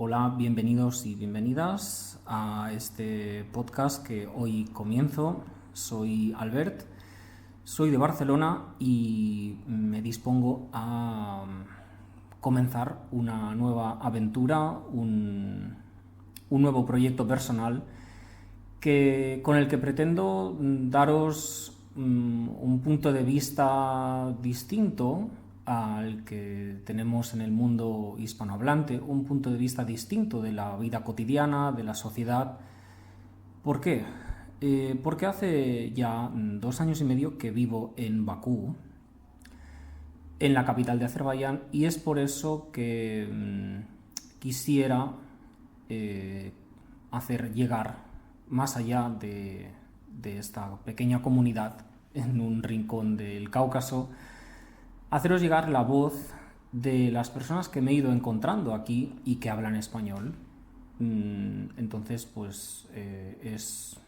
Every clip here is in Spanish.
Hola, bienvenidos y bienvenidas a este podcast que hoy comienzo. Soy Albert, soy de Barcelona y me dispongo a comenzar una nueva aventura, un nuevo proyecto personal con el que pretendo daros un punto de vista distinto al que tenemos en el mundo hispanohablante, un punto de vista distinto de la vida cotidiana, de la sociedad. ¿Por qué? Porque hace ya 2 años y medio que vivo en Bakú, en la capital de Azerbaiyán, y es por eso que quisiera hacer llegar más allá de esta pequeña comunidad en un rincón del Cáucaso, haceros llegar la voz de las personas que me he ido encontrando aquí y que hablan español. Entonces, pues es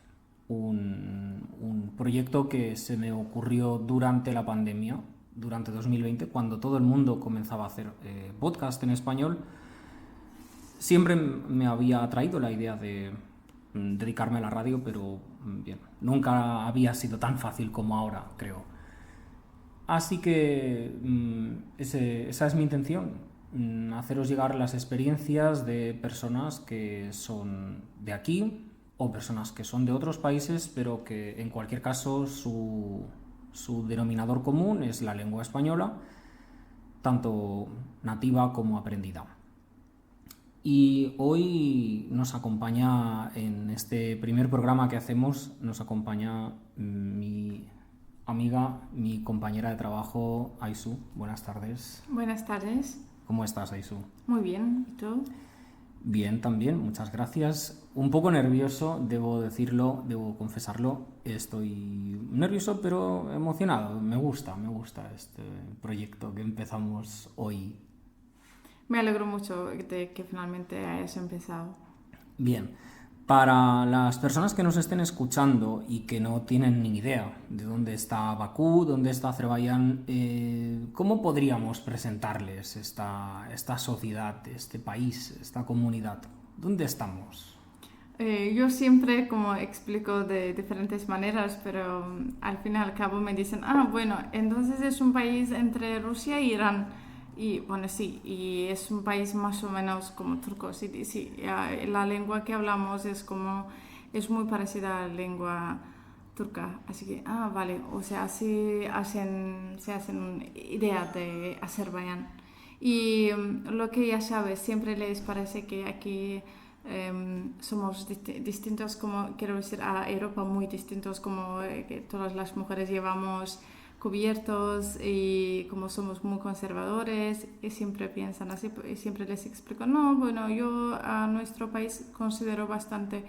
un proyecto que se me ocurrió durante la pandemia, durante 2020, cuando todo el mundo comenzaba a hacer podcast en español. Siempre me había atraído la idea de dedicarme a la radio, pero bien, nunca había sido tan fácil como ahora, creo. Así que esa es mi intención, haceros llegar las experiencias de personas que son de aquí o personas que son de otros países, pero que en cualquier caso su denominador común es la lengua española, tanto nativa como aprendida. Y hoy nos acompaña en este primer programa que hacemos, nos acompaña mi amiga, mi compañera de trabajo, Aisu. Buenas tardes. Buenas tardes. ¿Cómo estás, Aisu? Muy bien, ¿y tú? Bien, también, muchas gracias. Un poco nervioso, debo decirlo, debo confesarlo. Estoy nervioso, pero emocionado. Me gusta este proyecto que empezamos hoy. Me alegro mucho de que finalmente hayas empezado. Bien, para las personas que nos estén escuchando y que no tienen ni idea de dónde está Bakú, dónde está Azerbaiyán, ¿cómo podríamos presentarles esta sociedad, este país, esta comunidad? ¿Dónde estamos? Yo siempre como explico de diferentes maneras, pero al fin y al cabo me dicen, bueno, entonces es un país entre Rusia e Irán. Y bueno, sí, y es un país más o menos como turco, sí, la lengua que hablamos es muy parecida a la lengua turca, así que, vale, o sea, se hacen idea de Azerbaiyán. Y lo que ya sabes, siempre les parece que aquí somos distintos, como quiero decir, a Europa muy distintos, como que todas las mujeres llevamos cubiertos y como somos muy conservadores y siempre piensan así y siempre les explico, no, bueno, yo a nuestro país considero bastante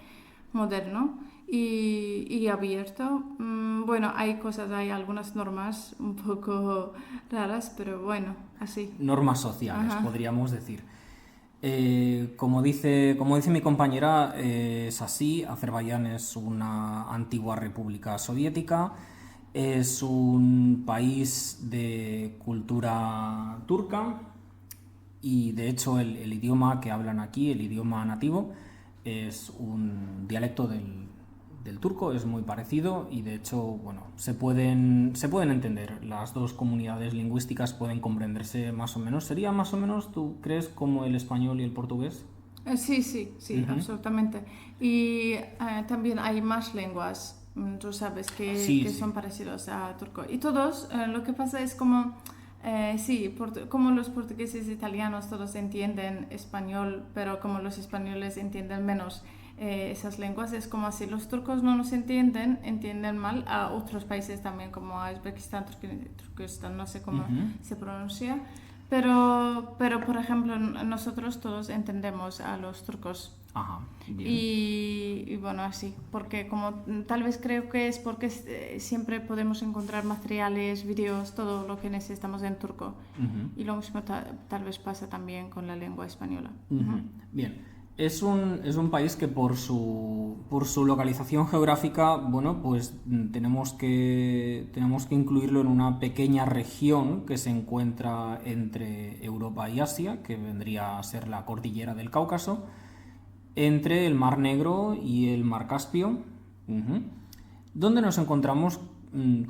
moderno y abierto. Bueno, hay algunas normas un poco raras, pero bueno, así. Normas sociales, podríamos decir. Como dice mi compañera, es así. Azerbaiyán es una antigua república soviética. Es un país de cultura turca y de hecho el idioma que hablan aquí, el idioma nativo, es un dialecto del turco, es muy parecido y de hecho, bueno, se pueden entender. Las dos comunidades lingüísticas pueden comprenderse más o menos. ¿Sería más o menos, tú crees, como el español y el portugués? Sí, absolutamente. Y también hay más lenguas, tú sabes, que son parecidos a turco. Y todos, lo que pasa es como, como los portugueses e italianos todos entienden español, pero como los españoles entienden menos esas lenguas, es como así. Los turcos no nos entienden mal a otros países también, como a Uzbekistán, Turkestán, no sé cómo se pronuncia. Pero, por ejemplo, nosotros todos entendemos a los turcos. Ajá, bien. Y bueno, así, porque como tal vez creo que es porque siempre podemos encontrar materiales, vídeos, todo lo que necesitamos en turco. Y lo mismo tal vez pasa también con la lengua española. Bien. Es un país que por su localización geográfica, bueno, pues tenemos que incluirlo en una pequeña región que se encuentra entre Europa y Asia, que vendría a ser la cordillera del Cáucaso, entre el Mar Negro y el Mar Caspio, donde nos encontramos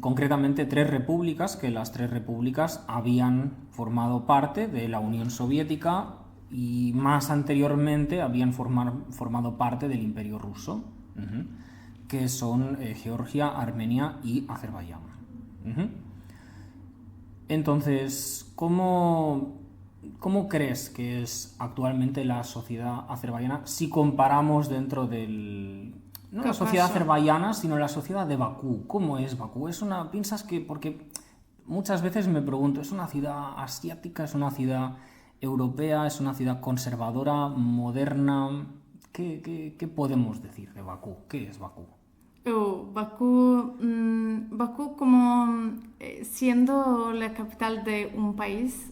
concretamente tres repúblicas, que las tres repúblicas habían formado parte de la Unión Soviética y más anteriormente habían formado parte del Imperio Ruso, que son Georgia, Armenia y Azerbaiyán. Entonces, ¿cómo crees que es actualmente la sociedad azerbaiyana si comparamos dentro del... No la sociedad azerbaiyana, sino la sociedad de Bakú? ¿Cómo es Bakú? ¿Piensas que...? Porque muchas veces me pregunto, ¿es una ciudad asiática? ¿Es una ciudad europea? ¿Es una ciudad conservadora, moderna? ¿Qué podemos decir de Bakú? ¿Qué es Bakú? Bakú como siendo la capital de un país,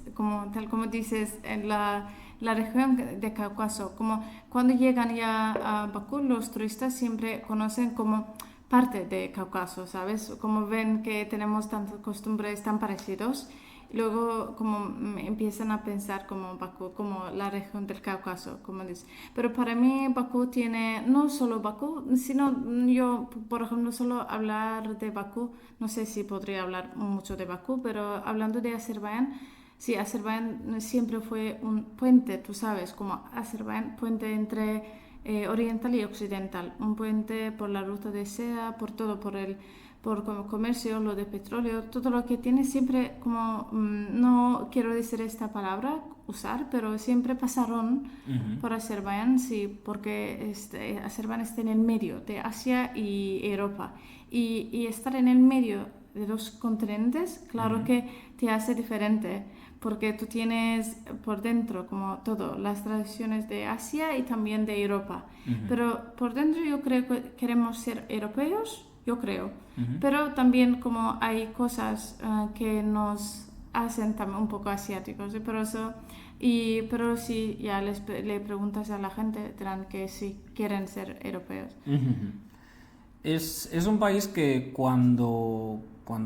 tal como dices, en la región de Cáucaso, como cuando llegan ya a Bakú, los turistas siempre conocen como parte de Cáucaso, ¿sabes? Como ven que tenemos tantas costumbres tan parecidos, luego como empiezan a pensar como Bakú, como la región del Cáucaso, como dice. Pero para mí Bakú tiene, no solo Bakú, sino yo, por ejemplo, solo hablar de Bakú, no sé si podría hablar mucho de Bakú, pero hablando de Azerbaiyán, sí, Azerbaiyán siempre fue un puente, tú sabes, como Azerbaiyán, puente entre oriental y occidental, un puente por la ruta de seda, por todo, por como comercio, lo de petróleo, todo lo que tiene siempre como, no quiero decir esta palabra, usar, pero siempre pasaron por Azerbaiyán, sí, porque Azerbaiyán está en el medio de Asia y Europa. Y estar en el medio de dos continentes, claro que te hace diferente, porque tú tienes por dentro como todo, las tradiciones de Asia y también de Europa. Pero por dentro yo creo que queremos ser europeos, yo creo. Pero también como hay cosas que nos hacen también un poco asiáticos. Pero si ya le preguntas a la gente, dirán que sí, quieren ser europeos. Es un país que cuando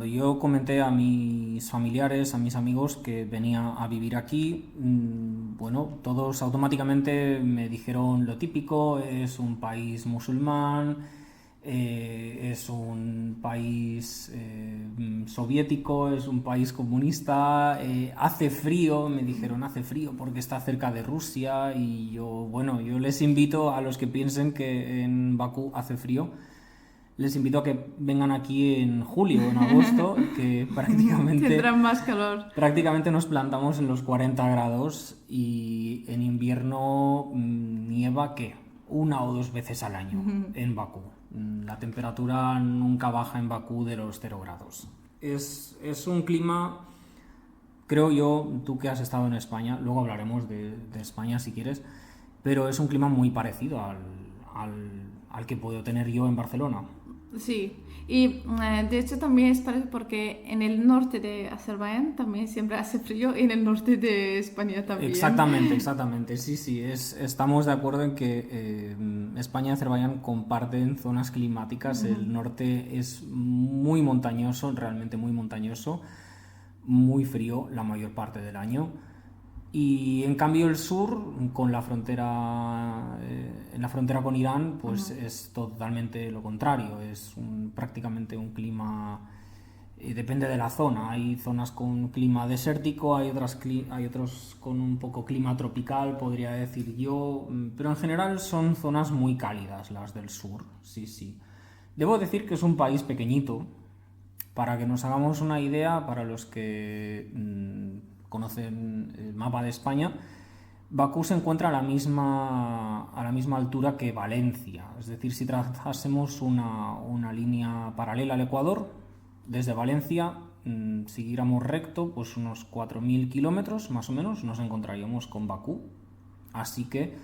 yo comenté a mis familiares, a mis amigos que venía a vivir aquí, bueno, todos automáticamente me dijeron lo típico: es un país musulmán, es un país soviético, es un país comunista, hace frío, me dijeron, hace frío porque está cerca de Rusia. Y yo les invito a los que piensen que en Bakú hace frío, les invito a que vengan aquí en julio o en agosto, que tendrán más calor. Prácticamente nos plantamos en los 40 grados y en invierno nieva, ¿qué? 1 o 2 veces al año en Bakú. La temperatura nunca baja en Bakú de los 0 grados. Es un clima, creo yo, tú que has estado en España, luego hablaremos de España si quieres, pero es un clima muy parecido al que puedo tener yo en Barcelona. Sí, y de hecho también es parecido porque en el norte de Azerbaiyán también siempre hace frío y en el norte de España también. Exactamente, sí, estamos de acuerdo en que España y Azerbaiyán comparten zonas climáticas. El norte es muy montañoso, realmente muy montañoso, muy frío la mayor parte del año. Y en cambio el sur, con la frontera, en la frontera con Irán, pues es totalmente lo contrario. Es prácticamente un clima, depende de la zona. Hay zonas con clima desértico, hay otros con un poco clima tropical, podría decir yo. Pero en general son zonas muy cálidas las del sur, sí. Debo decir que es un país pequeñito. Para que nos hagamos una idea, para los que conocen el mapa de España, Bakú se encuentra a la misma altura que Valencia. Es decir, si trazásemos una línea paralela al Ecuador, desde Valencia, siguiéramos recto, pues unos 4.000 kilómetros más o menos, nos encontraríamos con Bakú. Así que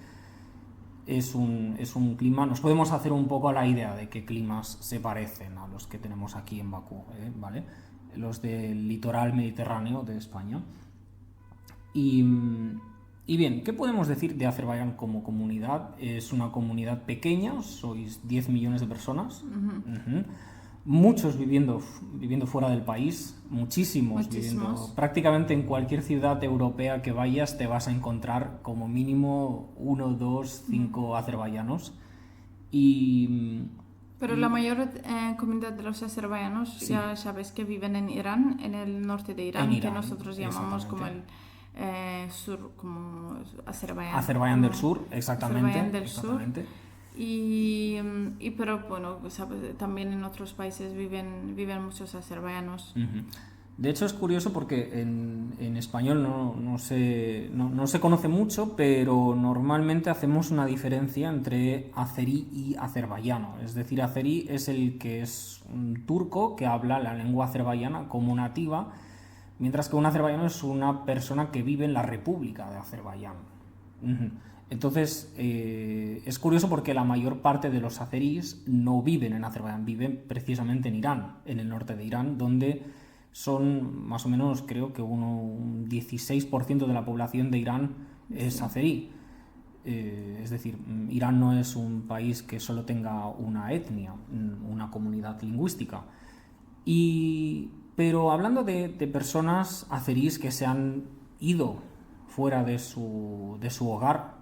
es un clima, nos podemos hacer un poco a la idea de qué climas se parecen a los que tenemos aquí en Bakú, ¿vale? Los del litoral mediterráneo de España. Y Y bien, ¿qué podemos decir de Azerbaiyán como comunidad? Es una comunidad pequeña, sois 10 millones de personas, muchos viviendo fuera del país, muchísimos viviendo. Prácticamente en cualquier ciudad europea que vayas te vas a encontrar como mínimo 1, 2, 5 azerbaiyanos. Pero la mayor comunidad de los azerbaiyanos, ya sabes que viven en Irán, en el norte de Irán, que nosotros llamamos como el sur, como Azerbaiyán del Sur, exactamente. Azerbaiyán del Sur. Pero bueno, ¿sabes? También en otros países viven muchos azerbaiyanos. De hecho es curioso porque en español no se conoce mucho, pero normalmente hacemos una diferencia entre azerí y azerbaiyano. Es decir, azerí es el que es un turco que habla la lengua azerbaiyana como nativa, mientras que un azerbaiyano es una persona que vive en la República de Azerbaiyán. Entonces, es curioso porque la mayor parte de los azeríes no viven en Azerbaiyán, viven precisamente en Irán, en el norte de Irán, donde son más o menos, creo que un 16% de la población de Irán es azerí. Es decir, Irán no es un país que solo tenga una etnia, una comunidad lingüística. Pero hablando de personas azerís que se han ido fuera de su hogar,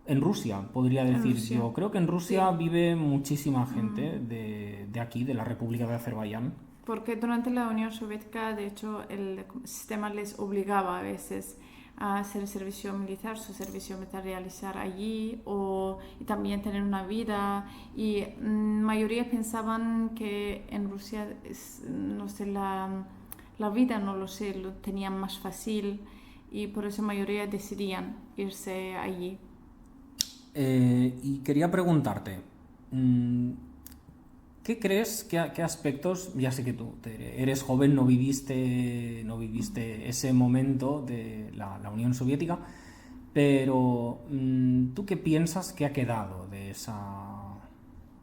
en Rusia, podría decir yo. Creo que en Rusia vive muchísima gente de aquí, de la República de Azerbaiyán. Porque durante la Unión Soviética, de hecho, el sistema les obligaba a veces a hacer servicio militar, su servicio militar realizar allí y también tener una vida. Y mayoría pensaban que en Rusia, no sé, la vida, no lo sé, lo tenían más fácil y por eso mayoría decidían irse allí. Y quería preguntarte, ¿qué crees, qué aspectos, ya sé que tú eres joven, no viviste ese momento de la Unión Soviética, pero ¿tú qué piensas que ha quedado de esa...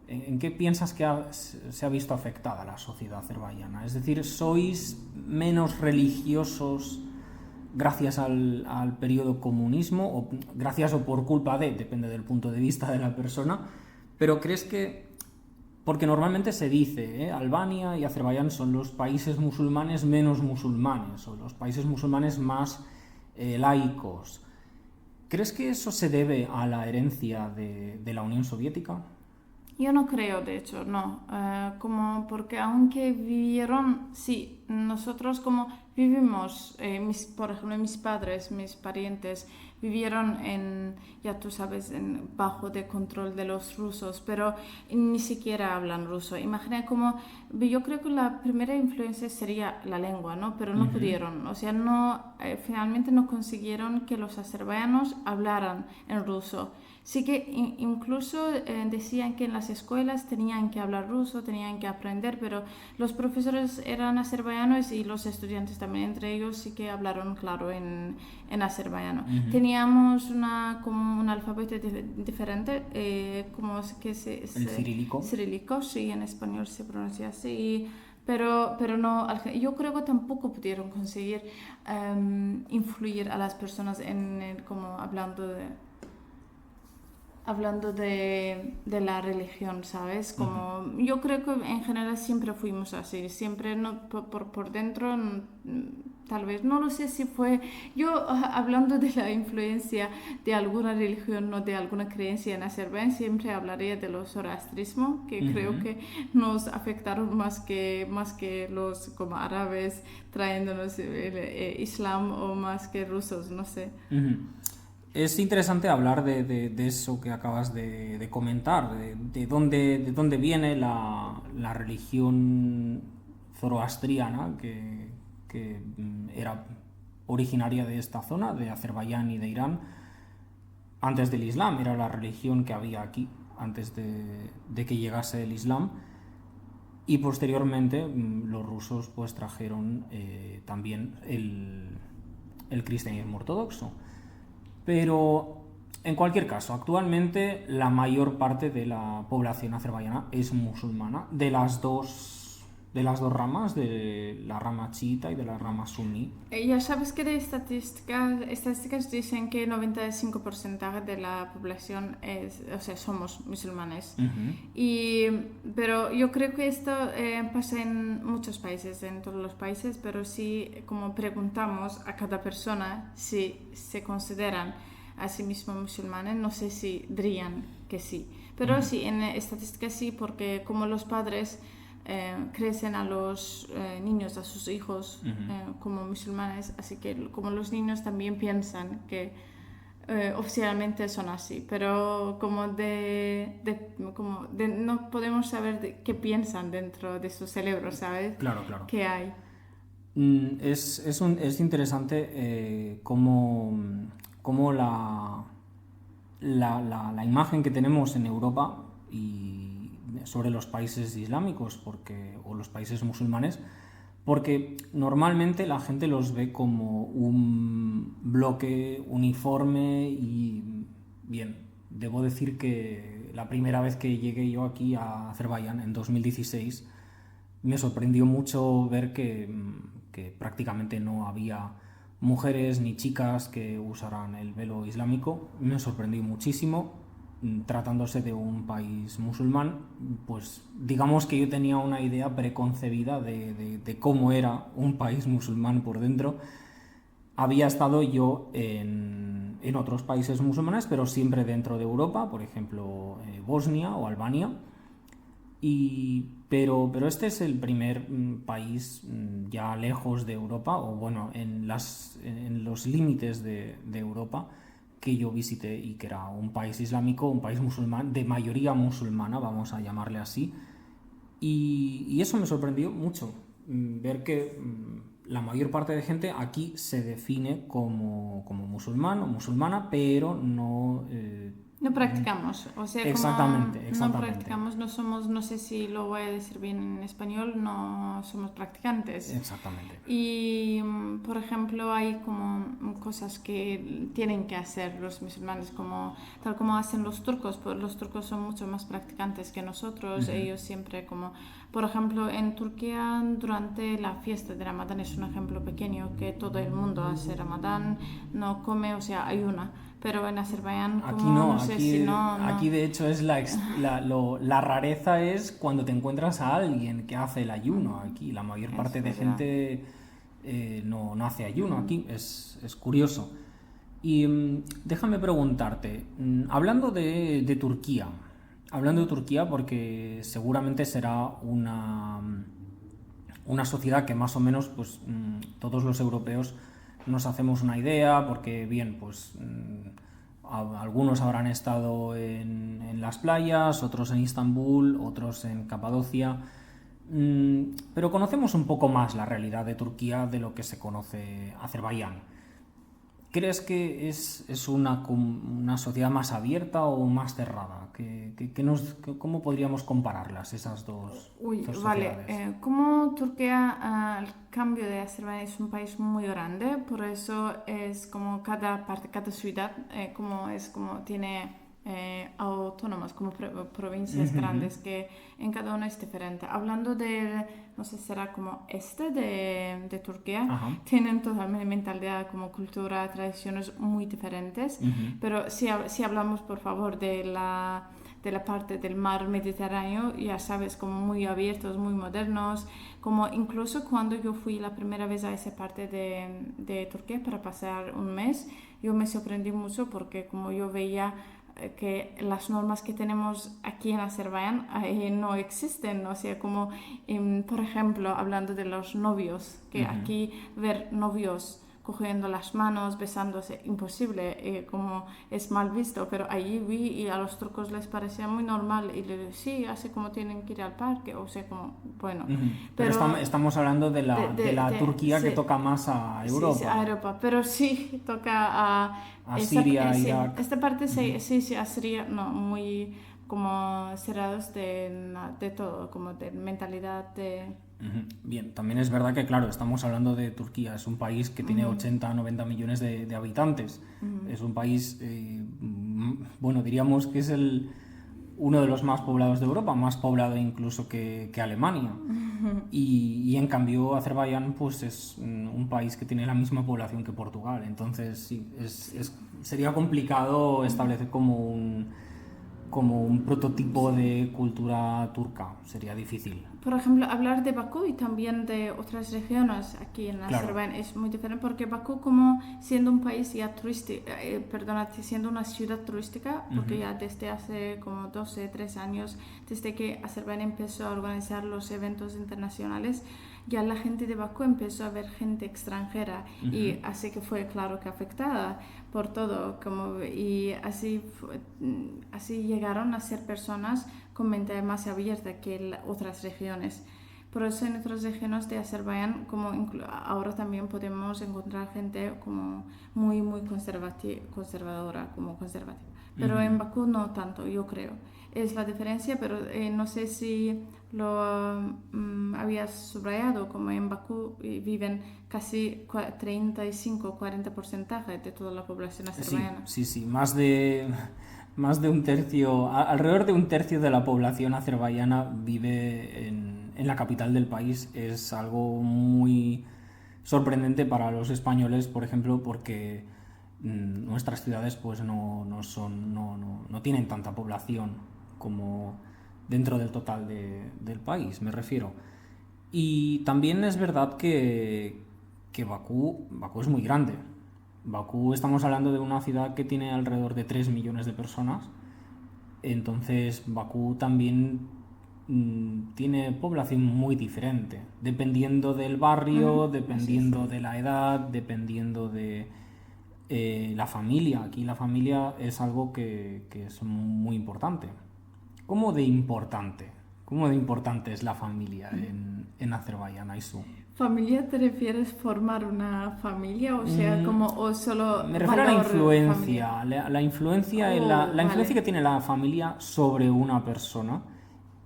¿En qué piensas que se ha visto afectada la sociedad azerbaiyana? Es decir, ¿sois menos religiosos gracias al periodo comunismo, o gracias o por culpa de, depende del punto de vista de la persona, pero crees que, porque normalmente se dice, Albania y Azerbaiyán son los países musulmanes menos musulmanes, o los países musulmanes más laicos, ¿crees que eso se debe a la herencia de la Unión Soviética? Yo no creo, de hecho, no. Porque aunque vivieron, sí, nosotros como vivimos, por ejemplo, mis padres, mis parientes, vivieron ya tú sabes, bajo de control de los rusos, pero ni siquiera hablan ruso. Imagina yo creo que la primera influencia sería la lengua, ¿no? Pero no pudieron, o sea, finalmente no consiguieron que los azerbaiyanos hablaran en ruso. Sí que incluso decían que en las escuelas tenían que hablar ruso, tenían que aprender, pero los profesores eran azerbaiyanos y los estudiantes también, entre ellos sí que hablaron, claro, en azerbaiyano. Teníamos como un alfabeto diferente, como que el cirílico. Cirílico, sí, en español se pronuncia así. Pero no, yo creo que tampoco pudieron conseguir influir a las personas como hablando de la religión, ¿sabes? Yo creo que en general siempre fuimos así, siempre no, por dentro, tal vez, no lo sé si fue, yo hablando de la influencia de alguna religión, no de alguna creencia en Azerbaiyán, siempre hablaría de los zoroastrismo, que creo que nos afectaron más que los como árabes trayéndonos el islam, o más que rusos, no sé. Es interesante hablar de eso que acabas de comentar, de dónde viene la religión zoroastriana que era originaria de esta zona, de Azerbaiyán y de Irán, antes del Islam. Era la religión que había aquí antes de que llegase el Islam, y posteriormente los rusos pues trajeron también el cristianismo ortodoxo. Pero en cualquier caso, actualmente la mayor parte de la población azerbaiyana es musulmana, de las dos de las dos ramas, de la rama chiita y de la rama suní. Ya sabes que de estadísticas dicen que 95% de la población somos musulmanes. Pero yo creo que esto pasa en muchos países, en todos los países, pero si como preguntamos a cada persona si se consideran a sí mismos musulmanes, no sé si dirían que sí. Pero sí, en estadísticas sí, porque como los padres crecen a los niños, a sus hijos como musulmanes, así que como los niños también piensan que oficialmente son así, pero como no podemos saber qué piensan dentro de su cerebro, ¿sabes? Claro. ¿Qué hay? Es interesante cómo la imagen que tenemos en Europa y sobre los países islámicos o los países musulmanes, porque normalmente la gente los ve como un bloque uniforme y bien, debo decir que la primera vez que llegué yo aquí a Azerbaiyán en 2016 me sorprendió mucho ver que prácticamente no había mujeres ni chicas que usaran el velo islámico. Me sorprendió muchísimo. Tratándose de un país musulmán, pues digamos que yo tenía una idea preconcebida de cómo era un país musulmán por dentro. Había estado yo en otros países musulmanes, pero siempre dentro de Europa, por ejemplo Bosnia o Albania. Pero este es el primer país ya lejos de Europa, o bueno, en los límites de Europa, que yo visité y que era un país islámico, un país musulmán, de mayoría musulmana, vamos a llamarle así. Y eso me sorprendió mucho, ver que la mayor parte de gente aquí se define como musulmán o musulmana, pero no... No practicamos, o sea, exactamente. No practicamos, no somos, no sé si lo voy a decir bien en español, no somos practicantes. Exactamente. Y, por ejemplo, hay como cosas que tienen que hacer los musulmanes, tal como hacen los turcos, pues los turcos son mucho más practicantes que nosotros, ellos siempre por ejemplo, en Turquía durante la fiesta de Ramadán es un ejemplo pequeño que todo el mundo hace Ramadán, no come, o sea, ayuna. Pero en Azerbaiyán, aquí de hecho es la rareza es cuando te encuentras a alguien que hace el ayuno. Aquí la mayor parte de gente no hace ayuno. Aquí es curioso. Y déjame preguntarte, hablando de Turquía, porque seguramente será una sociedad que más o menos pues todos los europeos nos hacemos una idea, porque bien, pues algunos habrán estado en las playas, otros en Istambul, otros en Capadocia, pero conocemos un poco más la realidad de Turquía de lo que se conoce Azerbaiyán. ¿Crees que es una sociedad más abierta o más cerrada? ¿Cómo podríamos compararlas, esas dos sociedades? Vale, como Turquía, el cambio de Azerbaiyán es un país muy grande, por eso es como cada parte, cada ciudad, como tiene autónomas, como provincias grandes, que en cada una es diferente. Hablando no sé, será como de Turquía, tienen totalmente mentalidad, como cultura, tradiciones muy diferentes, pero si hablamos, por favor, de la parte del mar Mediterráneo, ya sabes, como muy abiertos, muy modernos, como incluso cuando yo fui la primera vez a esa parte de Turquía para pasar un mes, yo me sorprendí mucho porque como yo veía que las normas que tenemos aquí en Azerbaiyán no existen, o sea, como por ejemplo, hablando de los novios, que aquí ver novios cogiendo las manos, besándose, imposible, como es mal visto, pero allí vi y a los turcos les parecía muy normal y les dije, sí, así como tienen que ir al parque, o sea, como, bueno. Pero estamos hablando de la Turquía que toca más a Europa. Sí, a Europa, pero sí toca a Siria, Irak. Esta parte sí, a Siria, no, muy como cerrados de todo, como de mentalidad de... Bien, también es verdad que, claro, estamos hablando de Turquía, es un país que tiene 80 90 millones de habitantes. Es un país, bueno, diríamos que es uno de los más poblados de Europa, más poblado incluso que Alemania. Y en cambio Azerbaiyán pues es un país que tiene la misma población que Portugal, entonces sí, sería complicado establecer como un prototipo de cultura turca, sería difícil. Por ejemplo, hablar de Bakú y también de otras regiones aquí en Claro. Azerbaiyán es muy diferente porque Bakú, como siendo un país ya turístico, siendo una ciudad turística, porque ya desde hace como 12, 13 años, desde que Azerbaiyán empezó a organizar los eventos internacionales, ya la gente de Bakú empezó a ver gente extranjera y así que fue claro que afectada por todo, y así llegaron a ser personas con mente más abierta que en otras regiones. Por eso en otras regiones de Azerbaiyán, ahora también podemos encontrar gente como muy conservadora, como conservativa. Pero en Bakú no tanto, yo creo. Es la diferencia, pero no sé si lo habías subrayado, como en Bakú viven casi 35-40% de toda la población azerbaiyana. Sí, más de un tercio, alrededor de un tercio de la población azerbaiyana vive en la capital del país. Es algo muy sorprendente para los españoles, por ejemplo, porque nuestras ciudades pues no tienen tanta población como dentro del total del país, me refiero. Y también es verdad que Bakú es muy grande. Bakú, estamos hablando de una ciudad que tiene alrededor de 3 millones de personas. Entonces Bakú también tiene población muy diferente, dependiendo del barrio, dependiendo de la edad, dependiendo de la familia. Aquí la familia es algo que es muy importante. ¿Cómo de importante? ¿Cómo de importante es la familia en Azerbaiyán, Aysu? ¿Familia te refieres formar una familia? O sea, o solo Me refiero a la influencia, familiar? la influencia, la influencia que tiene la familia sobre una persona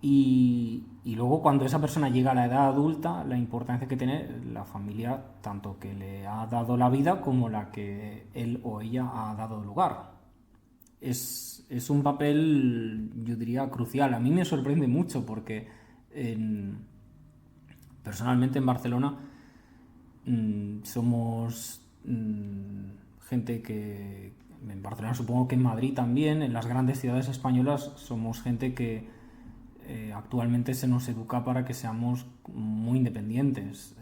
y luego cuando esa persona llega a la edad adulta, la importancia que tiene la familia, tanto que le ha dado la vida como la que él o ella ha dado lugar. Es un papel, yo diría, crucial. A mí me sorprende mucho porque personalmente en Barcelona somos gente que, en Barcelona supongo que en Madrid también, en las grandes ciudades españolas somos gente que actualmente se nos educa para que seamos muy independientes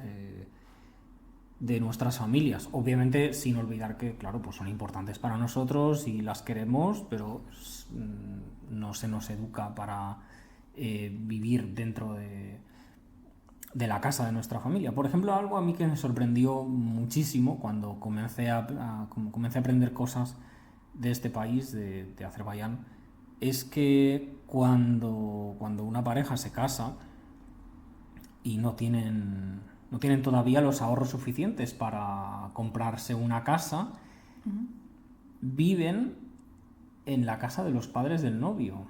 de nuestras familias, obviamente sin olvidar que, claro, pues son importantes para nosotros y las queremos, pero no se nos educa para vivir dentro de la casa de nuestra familia. Por ejemplo, algo a mí que me sorprendió muchísimo cuando comencé a aprender cosas de este país, de Azerbaiyán, es que cuando una pareja se casa y no tienen todavía los ahorros suficientes para comprarse una casa, viven en la casa de los padres del novio,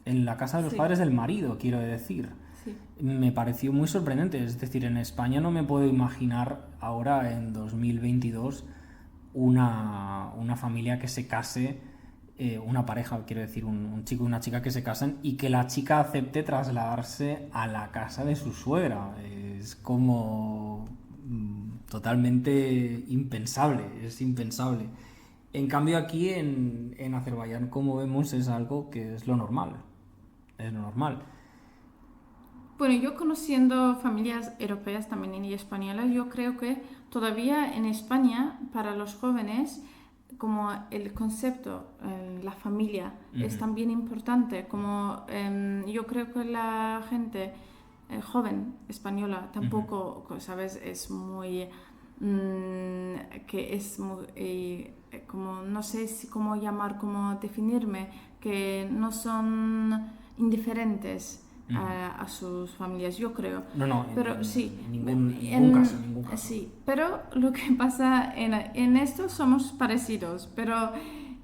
en la casa de los padres del marido, quiero decir. Sí. Me pareció muy sorprendente, es decir, en España no me puedo imaginar ahora en 2022 una familia que se case, una pareja, quiero decir, un chico y una chica que se casan y que la chica acepte trasladarse a la casa de su suegra. Es como totalmente impensable, es impensable. En cambio aquí en Azerbaiyán, como vemos, es algo que es lo normal. Es lo normal. Bueno, yo conociendo familias europeas también y españolas, yo creo que todavía en España, para los jóvenes, como el concepto, la familia, es también importante. Como yo creo que la gente joven española tampoco, ¿sabes? Es muy... que es muy... como no sé cómo llamar, cómo definirme, que no son indiferentes a sus familias, yo creo. No, pero sí, en ningún caso. Sí, pero lo que pasa en esto somos parecidos, pero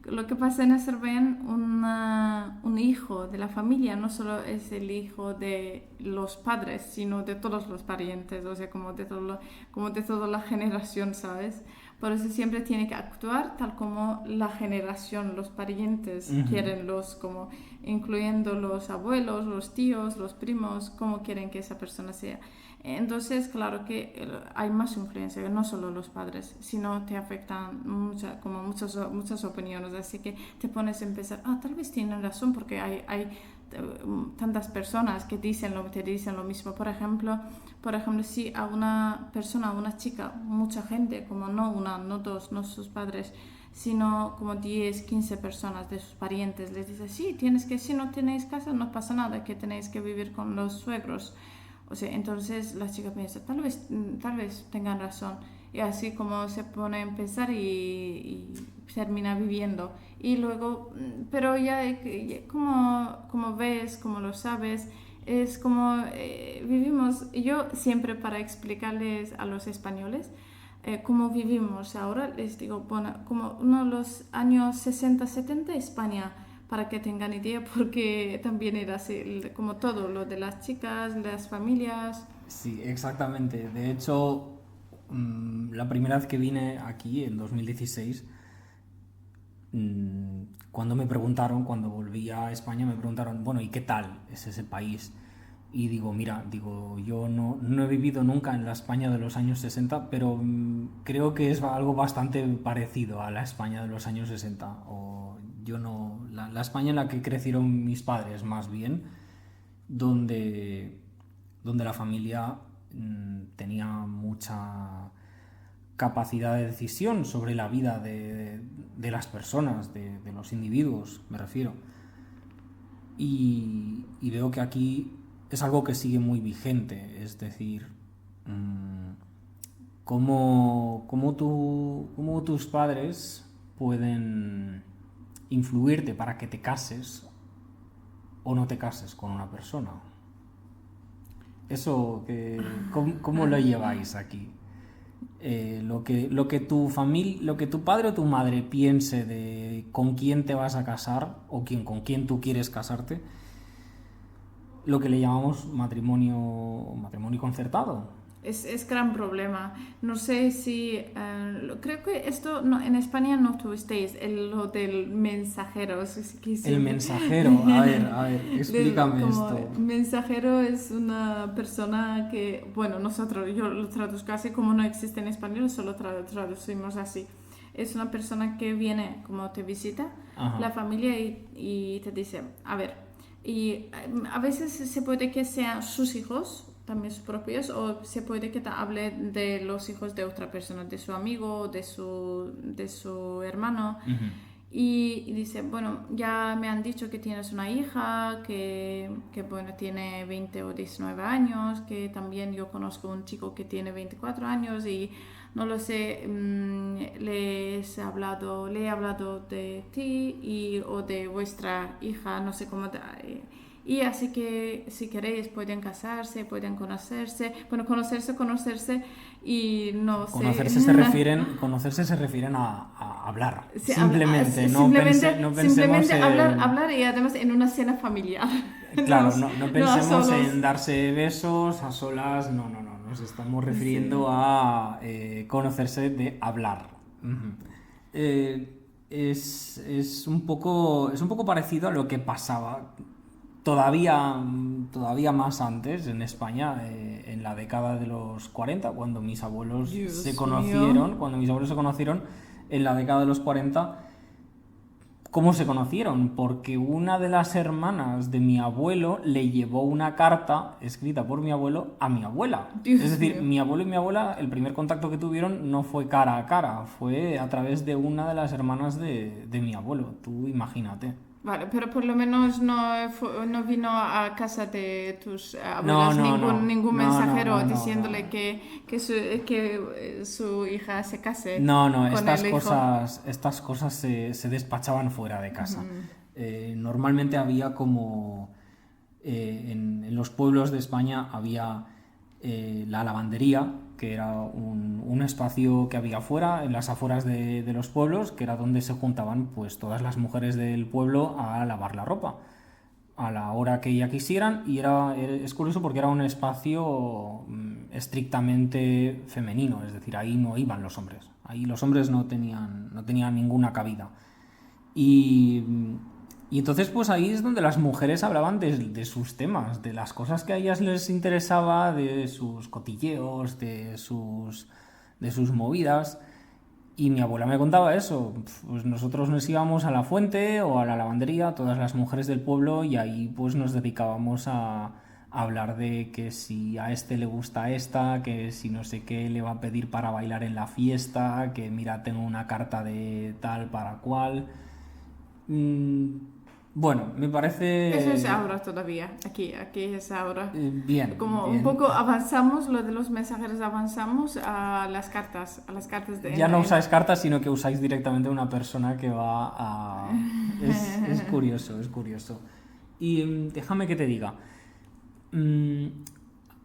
lo que pasa en Azerbaiyán, un hijo de la familia no solo es el hijo de los padres, sino de todos los parientes, o sea, como de toda la generación, ¿sabes? Por eso siempre tiene que actuar tal como la generación, los parientes quieren, como incluyendo los abuelos, los tíos, los primos, como quieren que esa persona sea. Entonces, claro que hay más influencia, no solo los padres, sino te afectan muchas opiniones, así que te pones a pensar, tal vez tienen razón, porque hay tantas personas que te dicen lo mismo. Por ejemplo, si a una persona, a una chica, mucha gente, como no una, no dos, no sus padres, sino como 10, 15 personas de sus parientes, les dice, sí, si no tenéis casa, no pasa nada, que tenéis que vivir con los suegros. O sea, entonces la chica piensa, tal vez tengan razón. Y así como se pone a empezar y termina viviendo. Y luego, pero ya como ves, como lo sabes, es como vivimos. Yo siempre para explicarles a los españoles cómo vivimos ahora, les digo, bueno, como los años 60, 70, España, para que tengan idea, porque también era así, como todo, lo de las chicas, las familias. Sí, exactamente. De hecho, la primera vez que vine aquí, en 2016, cuando volví a España, me preguntaron, bueno, ¿y qué tal es ese país? Y digo, yo no he vivido nunca en la España de los años 60, pero creo que es algo bastante parecido a la España de los años 60. La España en la que crecieron mis padres, más bien, donde la familia tenía mucha capacidad de decisión sobre la vida de las personas, de los individuos, me refiero. Y veo que aquí es algo que sigue muy vigente, es decir, cómo tus padres pueden influirte para que te cases o no te cases con una persona. Eso, ¿cómo lo lleváis aquí? Lo que tu padre o tu madre piense de con quién te vas a casar o con quién tú quieres casarte, lo que le llamamos matrimonio concertado. Es gran problema. No sé si... creo que esto en España no tuvisteis lo del mensajero. El mensajero, a ver, explícame esto. Mensajero es una persona que, bueno, yo lo traduzco así, como no existe en español, solo traducimos así. Es una persona que viene, como te visita, la familia y te dice, a ver, y a veces se puede que sean sus hijos, también sus propios, o se puede que te hable de los hijos de otra persona, de su amigo, de su hermano. Y dice, bueno, ya me han dicho que tienes una hija que bueno, tiene 20 o 19 años, que también yo conozco un chico que tiene 24 años y no lo sé, le he hablado de ti o de vuestra hija, no sé cómo... Y así que si queréis pueden casarse, pueden conocerse. Bueno, conocerse y no sé. Conocerse se refieren a hablar. Sí, simplemente, no pensemos en... hablar y además en una cena familiar. Claro, no pensemos en darse besos a solas, no. Nos estamos refiriendo a conocerse de hablar. Es un poco parecido a lo que pasaba todavía más antes en España, en la década de los 40, cuando mis abuelos se conocieron, en la década de los 40. ¿Cómo se conocieron? Porque una de las hermanas de mi abuelo le llevó una carta escrita por mi abuelo a mi abuela. Es decir, mi abuelo y mi abuela, el primer contacto que tuvieron no fue cara a cara, fue a través de una de las hermanas de mi abuelo. Tú imagínate. Vale, pero por lo menos no vino a casa de tus abuelas ningún mensajero diciéndole que su hija se case. Estas cosas se despachaban fuera de casa. Normalmente había como... en los pueblos de España había la lavandería, que era un espacio que había afuera, en las afueras de los pueblos, que era donde se juntaban pues todas las mujeres del pueblo a lavar la ropa a la hora que ella quisieran, y es curioso porque era un espacio estrictamente femenino, es decir, ahí no iban los hombres. Ahí los hombres no tenían ninguna cabida. Y, y entonces pues ahí es donde las mujeres hablaban de sus temas, de las cosas que a ellas les interesaba, de sus cotilleos, de sus movidas. Y mi abuela me contaba eso, pues nosotros nos íbamos a la fuente o a la lavandería, todas las mujeres del pueblo, y ahí pues nos dedicábamos a hablar de que si a este le gusta esta, que si no sé qué le va a pedir para bailar en la fiesta, que mira, tengo una carta de tal para cual. Bueno, me Eso es parece ahora todavía, aquí es ahora. bien, Como un bien. poco avanzamos, lo de los mensajeros avanzamos a las cartas de Ya no usáis cartas, sino que usáis directamente una persona que va a... Es curioso, es curioso. Y déjame que te diga, mm,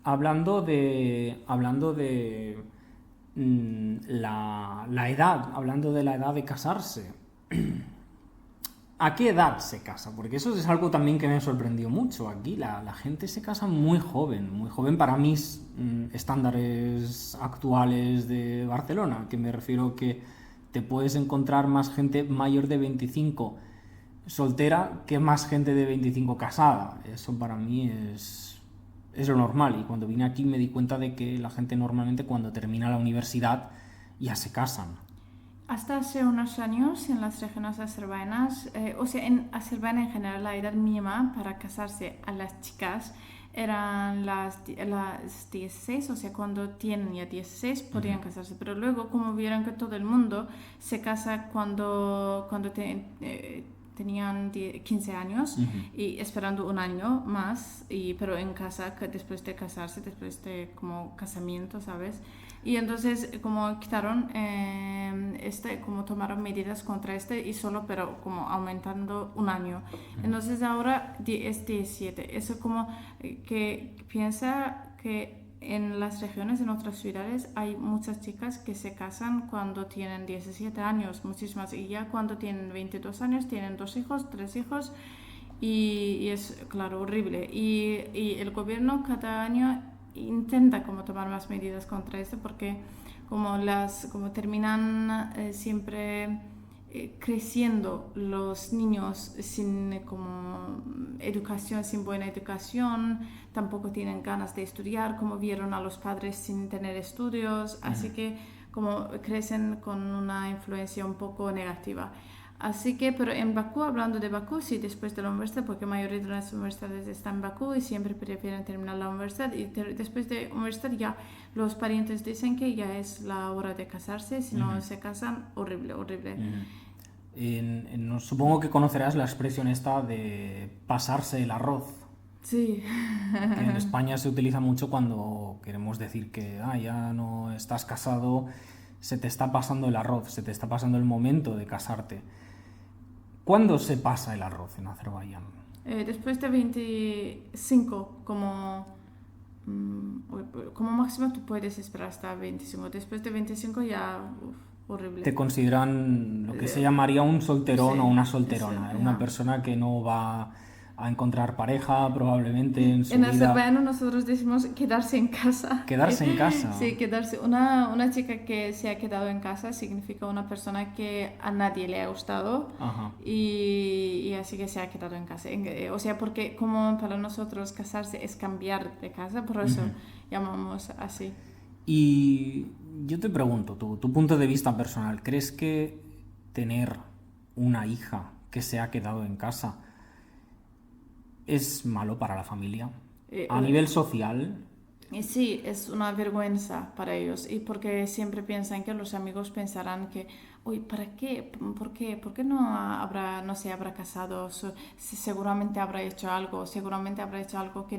hablando de la edad, hablando de la edad de casarse, ¿a qué edad se casa? Porque eso es algo también que me sorprendió mucho. Aquí la gente se casa muy joven para mis estándares actuales de Barcelona, que me refiero que te puedes encontrar más gente mayor de 25 soltera que más gente de 25 casada. Eso para mí es lo normal. Y cuando vine aquí me di cuenta de que la gente normalmente cuando termina la universidad ya se casan. Hasta hace unos años en las regiones azerbaiyanas, o sea, en Azerbaiyán en general, la edad mínima para casarse a las chicas eran las 16, o sea, cuando tienen ya 16 podían casarse, pero luego como vieron que todo el mundo se casa cuando tenían 15 años y esperando un año más, pero en casa después de casarse, después de como casamiento, ¿sabes? Y entonces como quitaron como tomaron medidas contra y solo pero como aumentando un año. Entonces ahora es 17. Eso como que piensa que en las regiones, en otras ciudades, hay muchas chicas que se casan cuando tienen 17 años, muchísimas, y ya cuando tienen 22 años tienen 2 hijos, 3 hijos, y es, claro, horrible. Y el gobierno cada año intenta como tomar más medidas contra esto porque como terminan siempre creciendo los niños sin como educación, sin buena educación, tampoco tienen ganas de estudiar, como vieron a los padres sin tener estudios, así que como crecen con una influencia un poco negativa. Así que, pero en Bakú, hablando de Bakú, sí, después de la universidad, porque la mayoría de las universidades están en Bakú y siempre prefieren terminar la universidad, y después de la universidad ya los parientes dicen que ya es la hora de casarse, si no se casan, horrible, horrible. Supongo que conocerás la expresión esta de pasarse el arroz. Sí. Que en España se utiliza mucho cuando queremos decir que ya no estás casado, se te está pasando el arroz, se te está pasando el momento de casarte. ¿Cuándo se pasa el arroz en Azerbaiyán? Después de 25, como máximo tú puedes esperar hasta 25. Después de 25 ya, horrible. Te consideran lo que se llamaría un solterón Sí, o una solterona, sí, una persona que no va a encontrar pareja probablemente en su En vida. azerbaiyano nosotros decimos quedarse en casa. Quedarse en casa. Sí, quedarse. Una chica que se ha quedado en casa significa una persona que a nadie le ha gustado. Ajá. Y así que se ha quedado en casa. O sea, porque como para nosotros casarse es cambiar de casa, por eso llamamos así. Y yo te pregunto, tu punto de vista personal, ¿crees que tener una hija que se ha quedado en casa es malo para la familia? A nivel social. Sí, es una vergüenza para ellos y porque siempre piensan que los amigos pensarán que, uy, ¿para qué? ¿Por qué? ¿Por qué no se habrá casado? Seguramente habrá hecho algo, que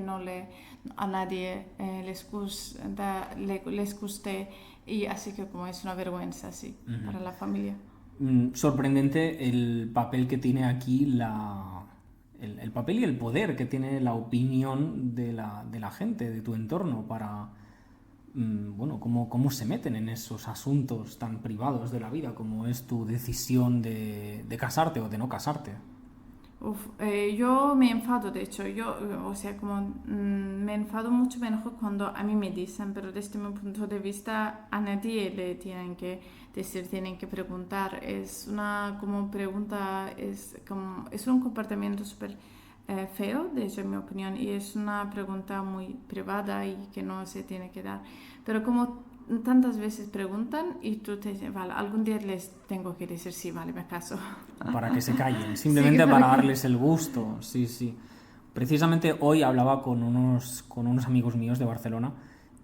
a nadie les guste, y así que como es una vergüenza, sí, para la familia. Sorprendente el papel que tiene aquí el papel y el poder que tiene la opinión de la gente, de tu entorno, para, cómo se meten en esos asuntos tan privados de la vida, como es tu decisión de casarte o de no casarte. Yo me enfado, de hecho, o sea, como me enfado mucho, me enojo cuando a mí me dicen, pero desde mi punto de vista a nadie le tienen que decir, tienen que preguntar. Es una como pregunta, es un comportamiento súper feo, de hecho, en mi opinión, y es una pregunta muy privada y que no se tiene que dar. Pero como tantas veces preguntan y tú te dices, vale, algún día les tengo que decir sí, vale, me caso. Para que se callen, simplemente Sí, para darles el gusto, sí, sí. Precisamente hoy hablaba con unos amigos míos de Barcelona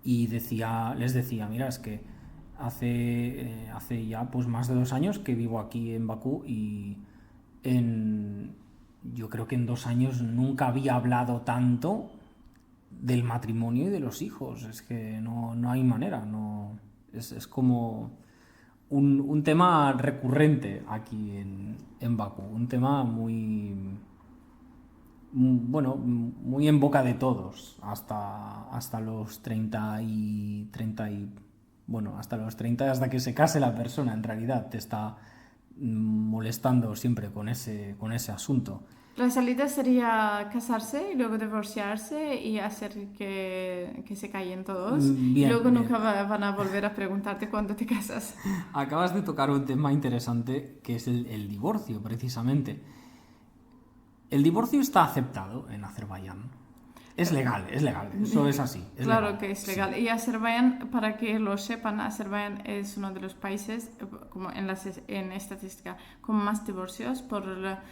y les decía, mira, es que hace ya pues más de 2 años que vivo aquí en Bakú y en, yo creo que en 2 años nunca había hablado tanto del matrimonio y de los hijos. Es que no hay manera, no, es como un tema recurrente aquí en Bakú, un tema bueno, muy en boca de todos, hasta los 30 y, bueno, hasta los 30, hasta que se case la persona, en realidad te está molestando siempre con ese asunto. La salida sería casarse y luego divorciarse y hacer que se callen todos. Y Bien, luego bien. nunca van a volver a preguntarte cuándo te casas. Acabas de tocar un tema interesante que es el divorcio, precisamente. El divorcio está aceptado en Azerbaiyán. Es legal, eso es así. Es Claro legal, que es sí. legal. Y Azerbaiyán, para que lo sepan, Azerbaiyán es uno de los países, como en estadística, con más divorcios por la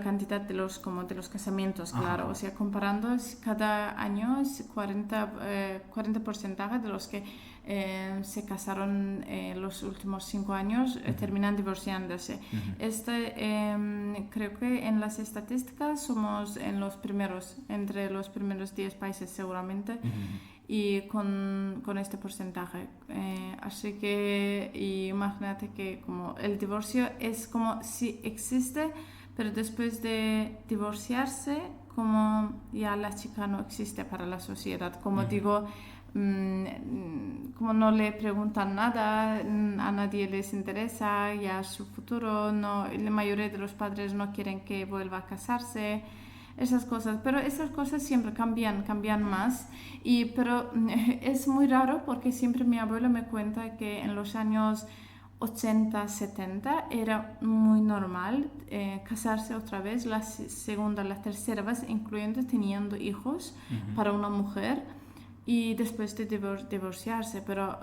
cantidad de los casamientos, claro. Ajá. O sea, comparando, cada año es 40% de los que se casaron en los últimos 5 años terminan divorciándose. Creo que en las estadísticas somos entre los primeros 10 países seguramente. Y con este porcentaje. Así que imagínate que como el divorcio es como si existe, pero después de divorciarse, como ya la chica no existe para la sociedad. Como digo, como no le preguntan nada, a nadie les interesa ya su futuro, no, la mayoría de los padres no quieren que vuelva a casarse. Esas cosas, pero esas cosas siempre cambian más, pero es muy raro porque siempre mi abuelo me cuenta que en los años 80, 70 era muy normal casarse otra vez, la segunda, la tercera vez, incluyendo teniendo hijos para una mujer y después de divorciarse. Pero,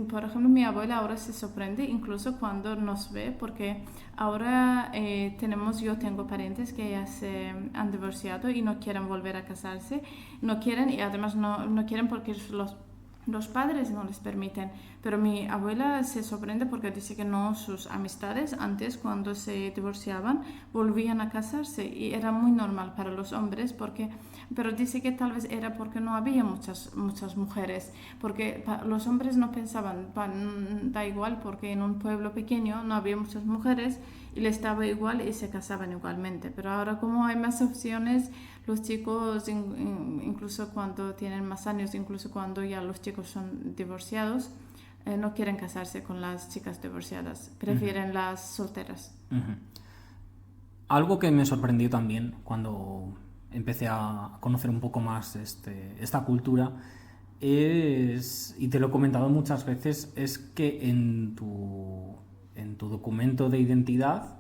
por ejemplo, mi abuela ahora se sorprende incluso cuando nos ve, porque ahora yo tengo parientes que ya se han divorciado y no quieren volver a casarse, no quieren, y además no quieren porque los padres no les permiten. Pero mi abuela se sorprende porque dice que no, sus amistades antes, cuando se divorciaban, volvían a casarse y era muy normal para los hombres, pero dice que tal vez era porque no había muchas mujeres, porque los hombres no pensaban, da igual, porque en un pueblo pequeño no había muchas mujeres y les daba igual y se casaban igualmente. Pero ahora, como hay más opciones, los chicos, incluso cuando tienen más años, incluso cuando ya los chicos son divorciados, no quieren casarse con las chicas divorciadas, prefieren las solteras. Algo que me sorprendió también cuando empecé a conocer un poco más esta cultura y te lo he comentado muchas veces, es que en tu documento de identidad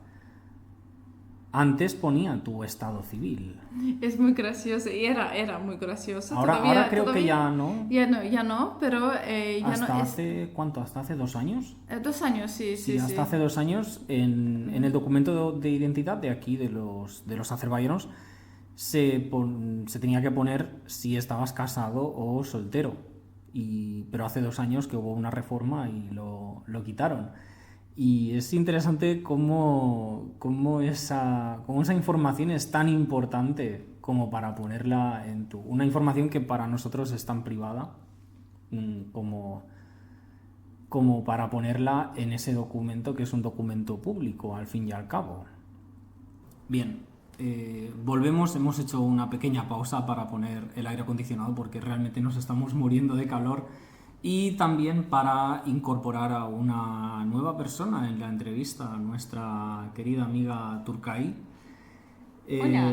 antes ponía tu estado civil. Es muy gracioso, y era muy gracioso. Ahora creo que ya no. Ya no, pero ya no es... ¿Cuánto? ¿Hasta hace 2 años? 2 años, sí. Hasta hace 2 años en el documento de identidad de aquí, de los azerbaiyanos, se tenía que poner si estabas casado o soltero. Pero hace 2 años que hubo una reforma y lo quitaron. Y es interesante cómo esa información es tan importante como para ponerla una información que para nosotros es tan privada como para ponerla en ese documento, que es un documento público al fin y al cabo. Bien, volvemos, hemos hecho una pequeña pausa para poner el aire acondicionado porque realmente nos estamos muriendo de calor, y también para incorporar a una nueva persona en la entrevista, nuestra querida amiga Turcay, Hola.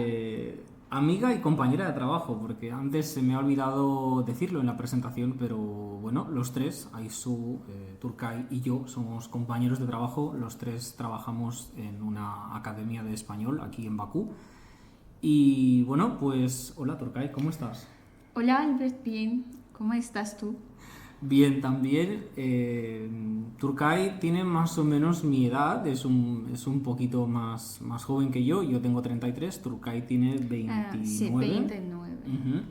Amiga y compañera de trabajo, porque antes se me ha olvidado decirlo en la presentación, pero bueno, los tres, Aisu, Turcay y yo, somos compañeros de trabajo. Los tres trabajamos en una academia de español aquí en Bakú. Y bueno, pues hola Turcay, ¿cómo estás? Hola Albert, bien. ¿Cómo estás tú? Bien, también. Turcay tiene más o menos mi edad, es un poquito más joven que yo tengo 33, Turcay tiene Sí, 29. 29. Ujú.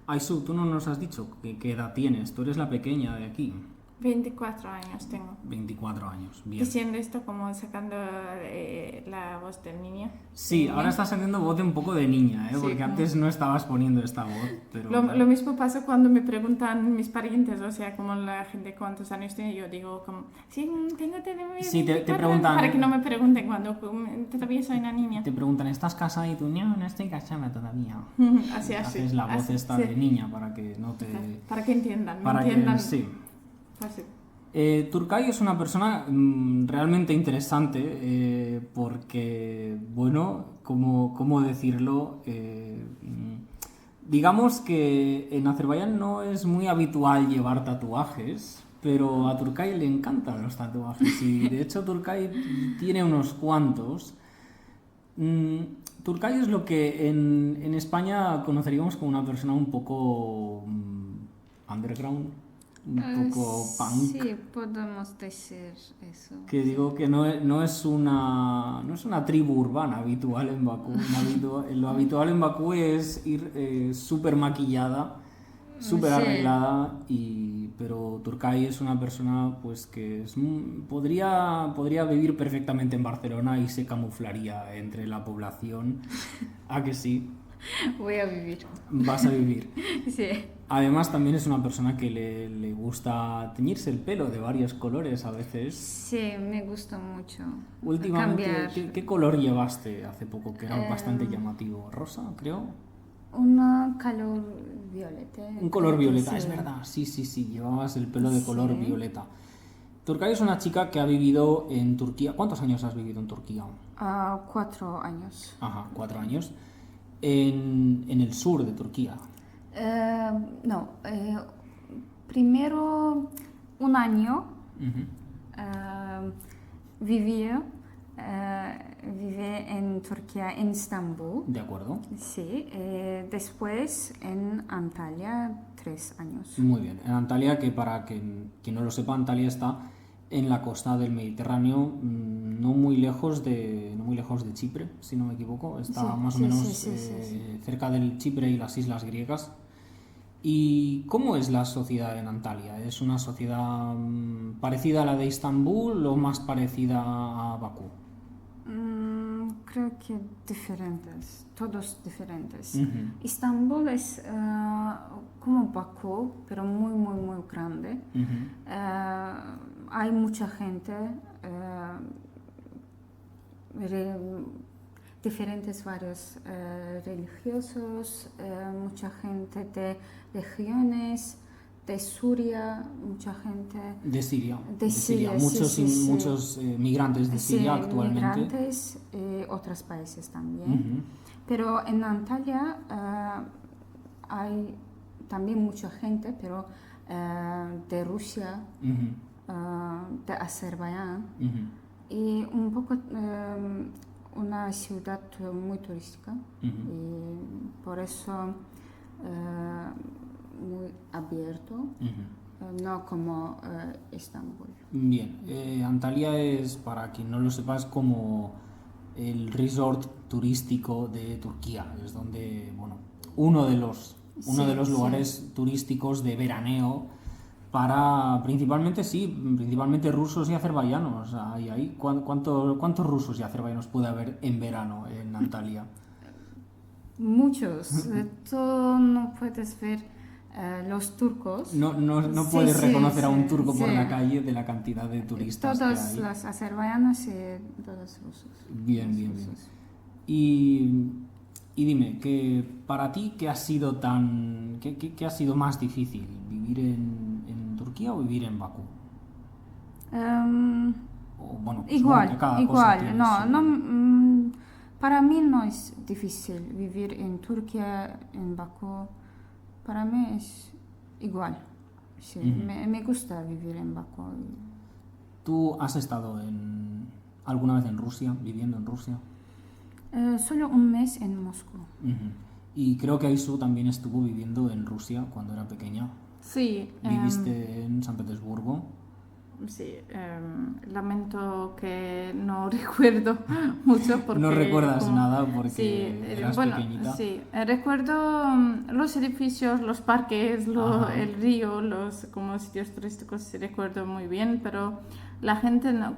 Aisu, tú no nos has dicho qué edad tienes, tú eres la pequeña de aquí. 24 años tengo. 24 años, bien. Diciendo esto como sacando la voz del niño. Sí, ahora estás haciendo voz de un poco de niña, Sí, porque como- antes no estabas poniendo esta voz, pero... Lo mismo pasa cuando me preguntan mis parientes, o sea, como la gente cuántos años tiene, yo digo como, sí, tengo Sí, te 24 preguntan- años, para que no me pregunten cuando todavía soy una niña. Te preguntan, ¿estás casada? Y tú, no estoy casada todavía. Así. Haces la voz así, esta sí. de niña para que no te... Para que entiendan, me Para entiendan. que... Sí. Fácil. Turcay es una persona realmente interesante porque, bueno, ¿cómo decirlo? Digamos que en Azerbaiyán no es muy habitual llevar tatuajes, pero a Turcay le encantan los tatuajes y de hecho Turcay tiene unos cuantos. Turcay es lo que en España conoceríamos como una persona un poco underground, un poco punk. Sí, podemos decir eso. Que digo que no es una tribu urbana habitual en Bakú. Lo habitual en Bakú es ir súper maquillada, súper Sí. arreglada, pero Turcay es una persona pues que podría vivir perfectamente en Barcelona y se camuflaría entre la población. ¿A que sí? Voy a vivir. Vas a vivir. Sí. Además también es una persona que le gusta teñirse el pelo de varios colores a veces. Sí, me gusta mucho Últimamente, cambiar. ¿qué color llevaste hace poco? Que era bastante llamativo. ¿Rosa, creo? Una color violeta. Un color violeta, Sí. es verdad. Sí, llevabas el pelo de Sí. color violeta. Turcay es una chica que ha vivido en Turquía. ¿Cuántos años has vivido en Turquía? 4 años. Ajá, 4 años. En el sur de Turquía. No, primero un año Ujú. viví en Turquía, en Estambul. ¿De acuerdo? Sí, después en Antalya 3 años. Muy bien. En Antalya, que para quien no lo sepa, Antalya está en la costa del Mediterráneo, no muy lejos de Chipre, si no me equivoco. Está Sí, más o sí, menos sí. cerca del Chipre y las islas griegas. ¿Y cómo es la sociedad en Antalya? ¿Es una sociedad parecida a la de Istambul o más parecida a Bakú? Creo que diferentes, todos diferentes. Ujú. Estambul es como Bakú, pero muy, muy, muy grande. Ujú. Hay mucha gente, diferentes varios religiosos, mucha gente de regiones, de Siria, mucha gente De Siria. de Siria, sí, Muchos, sí. muchos migrantes de Siria actualmente. Migrantes, otros países también. Ujú. Pero en Antalya hay también mucha gente, pero de Rusia, Ujú. de Azerbaiyán, Ujú. y un poco una ciudad muy turística, Ujú. y por eso muy abierto, Ujú. no como Estambul. Bien, Antalya es, para quien no lo sepa, es como el resort turístico de Turquía. Es donde, bueno, uno de los Sí. lugares turísticos de veraneo para principalmente rusos y azerbaiyanos. ¿Cuántos rusos y azerbaiyanos puede haber en verano en Antalya? Muchos, todo no puedes ver los turcos. No Sí, puedes sí, reconocer a un sí, turco por sí. la calle de la cantidad de turistas que Todos hay. los azerbaiyanos y todos rusos. Bien, Los bien. rusos. Y dime, que para ti, ¿qué ha sido qué ha sido más difícil? ¿Vivir en Turquía o vivir en Bakú? O, bueno, supongo que cada cosa Igual. tiene No, su- no, Para mí no es difícil vivir en Turquía, en Bakú. Para mí es igual. Sí, me gusta vivir en Bakú. ¿Tú has estado alguna vez en Rusia, viviendo en Rusia? Solo un mes en Moscú. Y creo que Aisu también estuvo viviendo en Rusia cuando era pequeña. Sí. ¿Viviste en San Petersburgo? Sí, lamento que no recuerdo mucho porque... No recuerdas nada porque sí, eras pequeñita. Sí, recuerdo los edificios, los parques, el río, los como sitios turísticos, sí recuerdo muy bien, pero la gente no,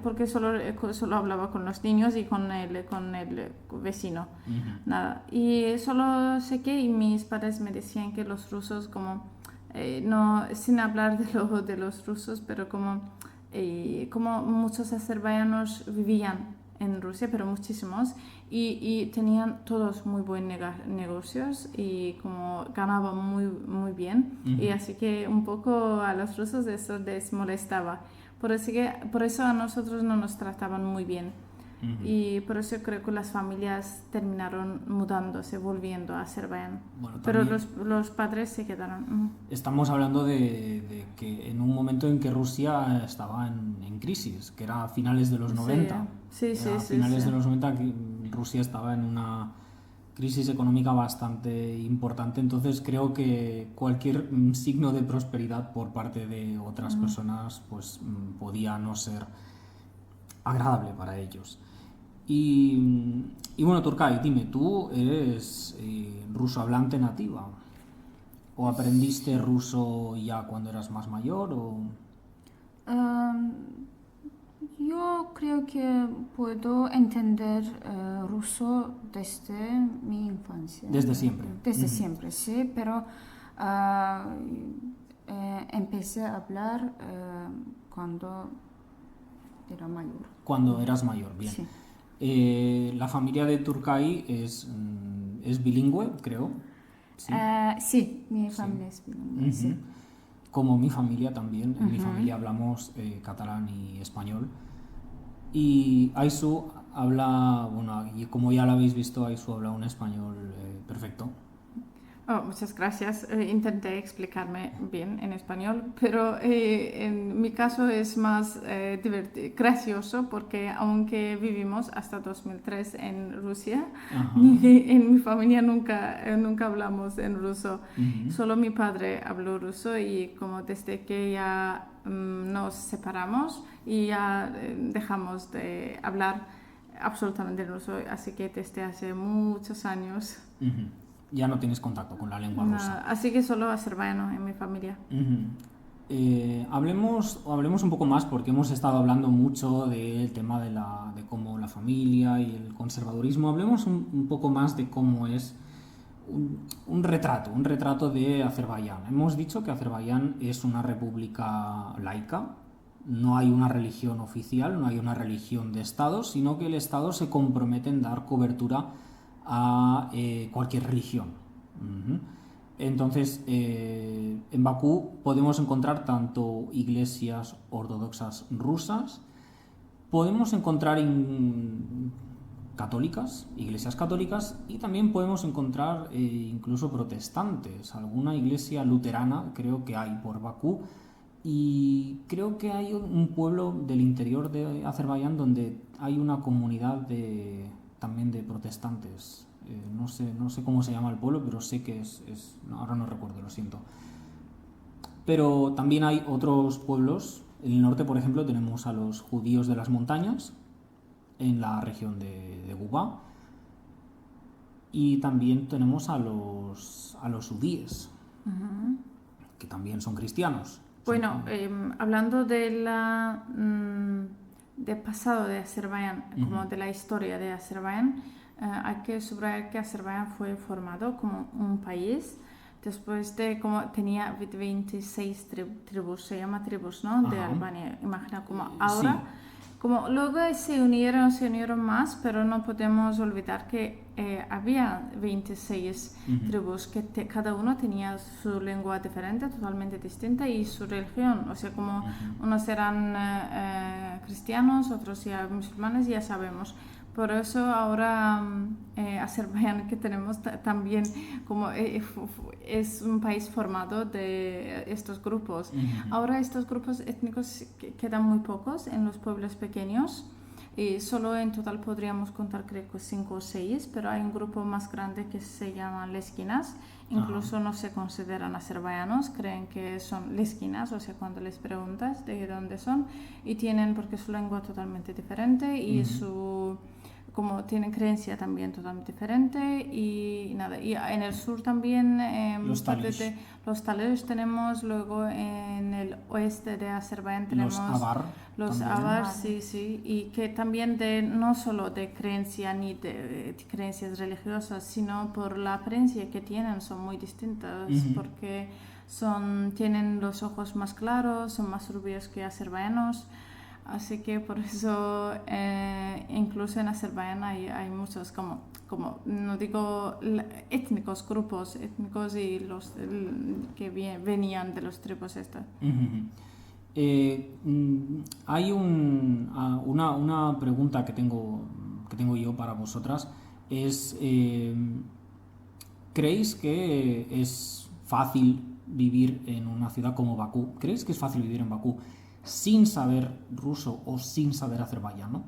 porque solo hablaba con los niños y con el vecino, nada. Y solo sé que mis padres me decían que los rusos como... no, sin hablar de los rusos, pero como muchos azerbaiyanos vivían en Rusia, pero muchísimos, y tenían todos muy buenos negocios y como ganaban muy bien, y así que un poco a los rusos eso les molestaba. Por eso a nosotros no nos trataban muy bien. Y por eso creo que las familias terminaron mudándose, volviendo a Azerbaiyán. Bueno, pero los padres se quedaron. Estamos hablando de que en un momento en que Rusia estaba en crisis, que era a finales de los 90. Sí. A finales de los 90 que Rusia estaba en una crisis económica bastante importante, entonces creo que cualquier signo de prosperidad por parte de otras personas pues podía no ser agradable para ellos. Y bueno, Turcay, dime, ¿tú eres ruso hablante nativa? ¿O aprendiste ruso ya cuando eras más mayor? Yo creo que puedo entender ruso desde mi infancia. ¿Desde siempre? Desde siempre, sí, pero empecé a hablar cuando era mayor. Cuando eras mayor, bien. Sí. La familia de Turcay es bilingüe, creo. Sí, mi familia es bilingüe. Sí. Como mi familia también. En mi familia hablamos catalán y español. Y Aisu habla, bueno, y como ya lo habéis visto, Aisu habla un español perfecto. Oh, muchas gracias. Intenté explicarme bien en español, pero en mi caso es más gracioso porque aunque vivimos hasta 2003 en Rusia, en mi familia nunca hablamos en ruso. Solo mi padre habló ruso y como desde que ya nos separamos y ya dejamos de hablar absolutamente ruso, así que desde hace muchos años... Ya no tienes contacto con la lengua rusa. Así que solo azerbaiyano en mi familia. Hablemos un poco más porque hemos estado hablando mucho del tema de cómo la familia y el conservadurismo. Hablemos un poco más de cómo es un retrato de Azerbaiyán. Hemos dicho que Azerbaiyán es una república laica. No hay una religión oficial, no hay una religión de Estado, sino que el Estado se compromete en dar cobertura a cualquier religión. Entonces, en Bakú podemos encontrar tanto iglesias ortodoxas rusas, podemos encontrar iglesias católicas, y también podemos encontrar incluso protestantes. Alguna iglesia luterana creo que hay por Bakú, y creo que hay un pueblo del interior de Azerbaiyán donde hay una comunidad también de protestantes. No sé cómo se llama el pueblo, pero sé que ahora no recuerdo, lo siento. Pero también hay otros pueblos. En el norte, por ejemplo, tenemos a los judíos de las montañas, en la región de Guba. Y también tenemos a los udíes, que también son cristianos. Bueno, hablando del pasado de Azerbaiyán, como de la historia de Azerbaiyán, hay que subrayar que Azerbaiyán fue formado como un país después de como tenía 26 tribus, se llama tribus, ¿no? De Albania, imagina como ahora. Sí. Como luego se unieron más, pero no podemos olvidar que había 26 tribus, que cada uno tenía su lengua diferente, totalmente distinta, y su religión. O sea, como unos eran cristianos, otros ya musulmanes, ya sabemos. Por eso ahora Azerbaiyán que tenemos también como es un país formado de estos grupos. Ahora estos grupos étnicos quedan muy pocos en los pueblos pequeños. Y solo en total podríamos contar creo que 5 o 6, pero hay un grupo más grande que se llama lesquinas. Incluso no se consideran azerbaiyanos, creen que son lesquinas, o sea, cuando les preguntas de dónde son, y tienen, porque su lengua totalmente diferente y como tienen creencia también totalmente diferente y nada. Y en el sur también Los talís. Los talíes tenemos, luego en el oeste de Azerbaiyán tenemos los avar, sí, y que también no solo de creencia ni de creencias religiosas, sino por la apariencia que tienen, son muy distintas, porque tienen los ojos más claros, son más rubios que azerbaiyanos. Así que por eso incluso en Azerbaiyán hay muchos como no digo grupos étnicos y los que venían de los tribus estas. Hay una pregunta que tengo yo para vosotras es ¿creéis que es fácil vivir en una ciudad como Bakú? ¿Creéis que es fácil vivir en Bakú sin saber ruso o sin saber azerbaiyano?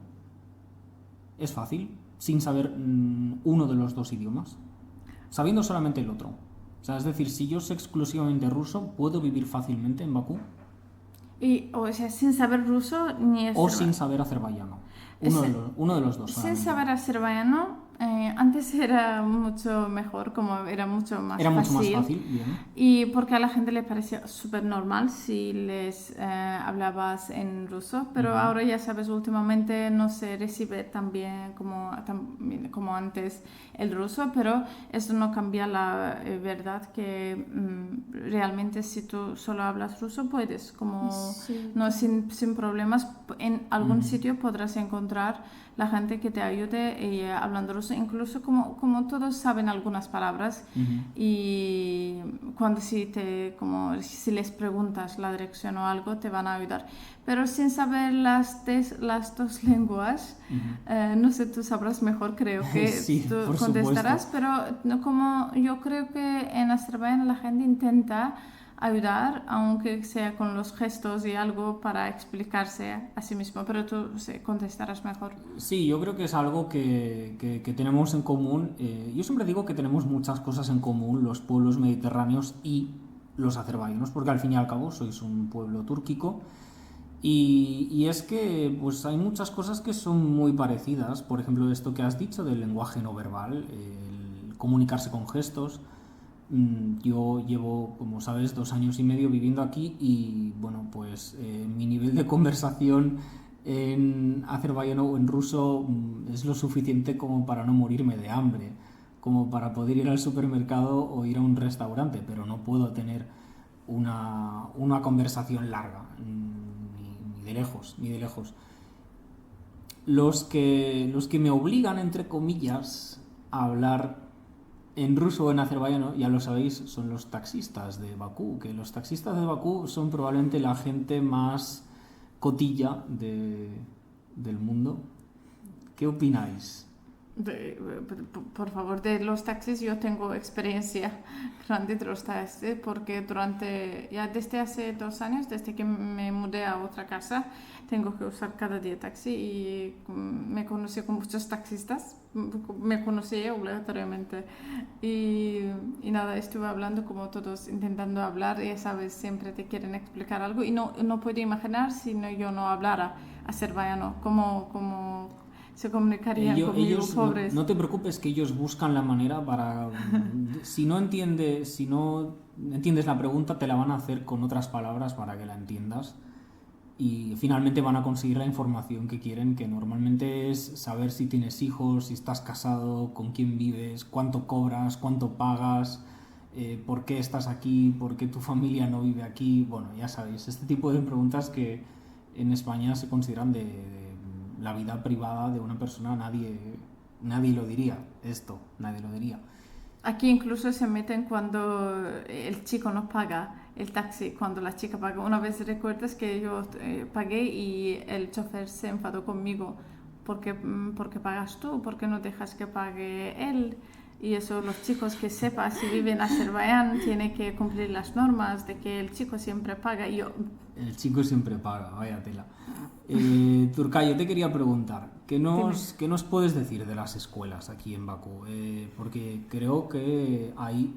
¿Es fácil? Sin saber uno de los dos idiomas, sabiendo solamente el otro. O sea, es decir, si yo sé exclusivamente ruso, ¿puedo vivir fácilmente en Bakú? O sea, sin saber ruso ni o sin saber azerbaiyano. Uno de los dos. Sin saber azerbaiyano, antes era mucho mejor, como era mucho más Era fácil. mucho más fácil, bien. Y porque a la gente le parecía súper normal si les hablabas en ruso, pero ahora ya sabes, últimamente no se recibe tan bien como antes el ruso, pero eso no cambia la verdad que realmente si tú solo hablas ruso puedes, sin problemas, en algún sitio podrás encontrar la gente que te ayude hablando ruso, incluso como todos saben algunas palabras y cuando si les preguntas la dirección o algo te van a ayudar, pero sin saber las dos lenguas, no sé, tú sabrás mejor, creo que sí, tú contestarás, supuesto. pero no, como yo creo que en Azerbaiyán la gente intenta ayudar, aunque sea con los gestos y algo para explicarse a sí mismo, pero tú contestarás mejor. Sí, yo creo que es algo que tenemos en común. Yo siempre digo que tenemos muchas cosas en común los pueblos mediterráneos y los azerbaiyanos, porque al fin y al cabo sois un pueblo túrquico y es que pues hay muchas cosas que son muy parecidas. Por ejemplo, esto que has dicho del lenguaje no verbal, el comunicarse con gestos. Yo llevo, como sabes, 2 años y medio viviendo aquí y bueno, pues mi nivel de conversación en azerbaiyano o en ruso es lo suficiente como para no morirme de hambre, como para poder ir al supermercado o ir a un restaurante, pero no puedo tener una conversación larga, ni de lejos, ni de lejos. Los que me obligan, entre comillas, a hablar en ruso o en azerbaiyano, ya lo sabéis, son los taxistas de Bakú, que los taxistas de Bakú son probablemente la gente más cotilla del mundo. ¿Qué opináis? Por favor, de los taxis yo tengo experiencia grande de los taxis porque desde hace 2 años, desde que me mudé a otra casa, tengo que usar cada día taxi y me conocí con muchos taxistas, me conocí obligatoriamente y nada, estuve hablando como todos, intentando hablar, ya sabes, siempre te quieren explicar algo y no puedo imaginar si yo no hablara azerbaiyano, cómo se comunicarían conmigo, pobres. No te preocupes, que ellos buscan la manera para... si no entiendes la pregunta, te la van a hacer con otras palabras para que la entiendas y finalmente van a conseguir la información que quieren, que normalmente es saber si tienes hijos, si estás casado, con quién vives, cuánto cobras, cuánto pagas, por qué estás aquí, por qué tu familia no vive aquí. Bueno, ya sabéis, este tipo de preguntas que en España se consideran de la vida privada de una persona. Nadie lo diría esto, nadie lo diría. Aquí incluso se meten cuando el chico no paga el taxi, cuando la chica paga. Una vez recuerdas que yo pagué y el chofer se enfadó conmigo ¿por qué pagas tú? ¿Por qué no dejas que pague él? Y eso los chicos que sepan, si viven en Azerbaiyán, tienen que cumplir las normas de que el chico siempre paga. El chico siempre paga, vaya tela. Turkay, yo te quería preguntar, ¿qué nos puedes decir de las escuelas aquí en Bakú? Porque creo que hay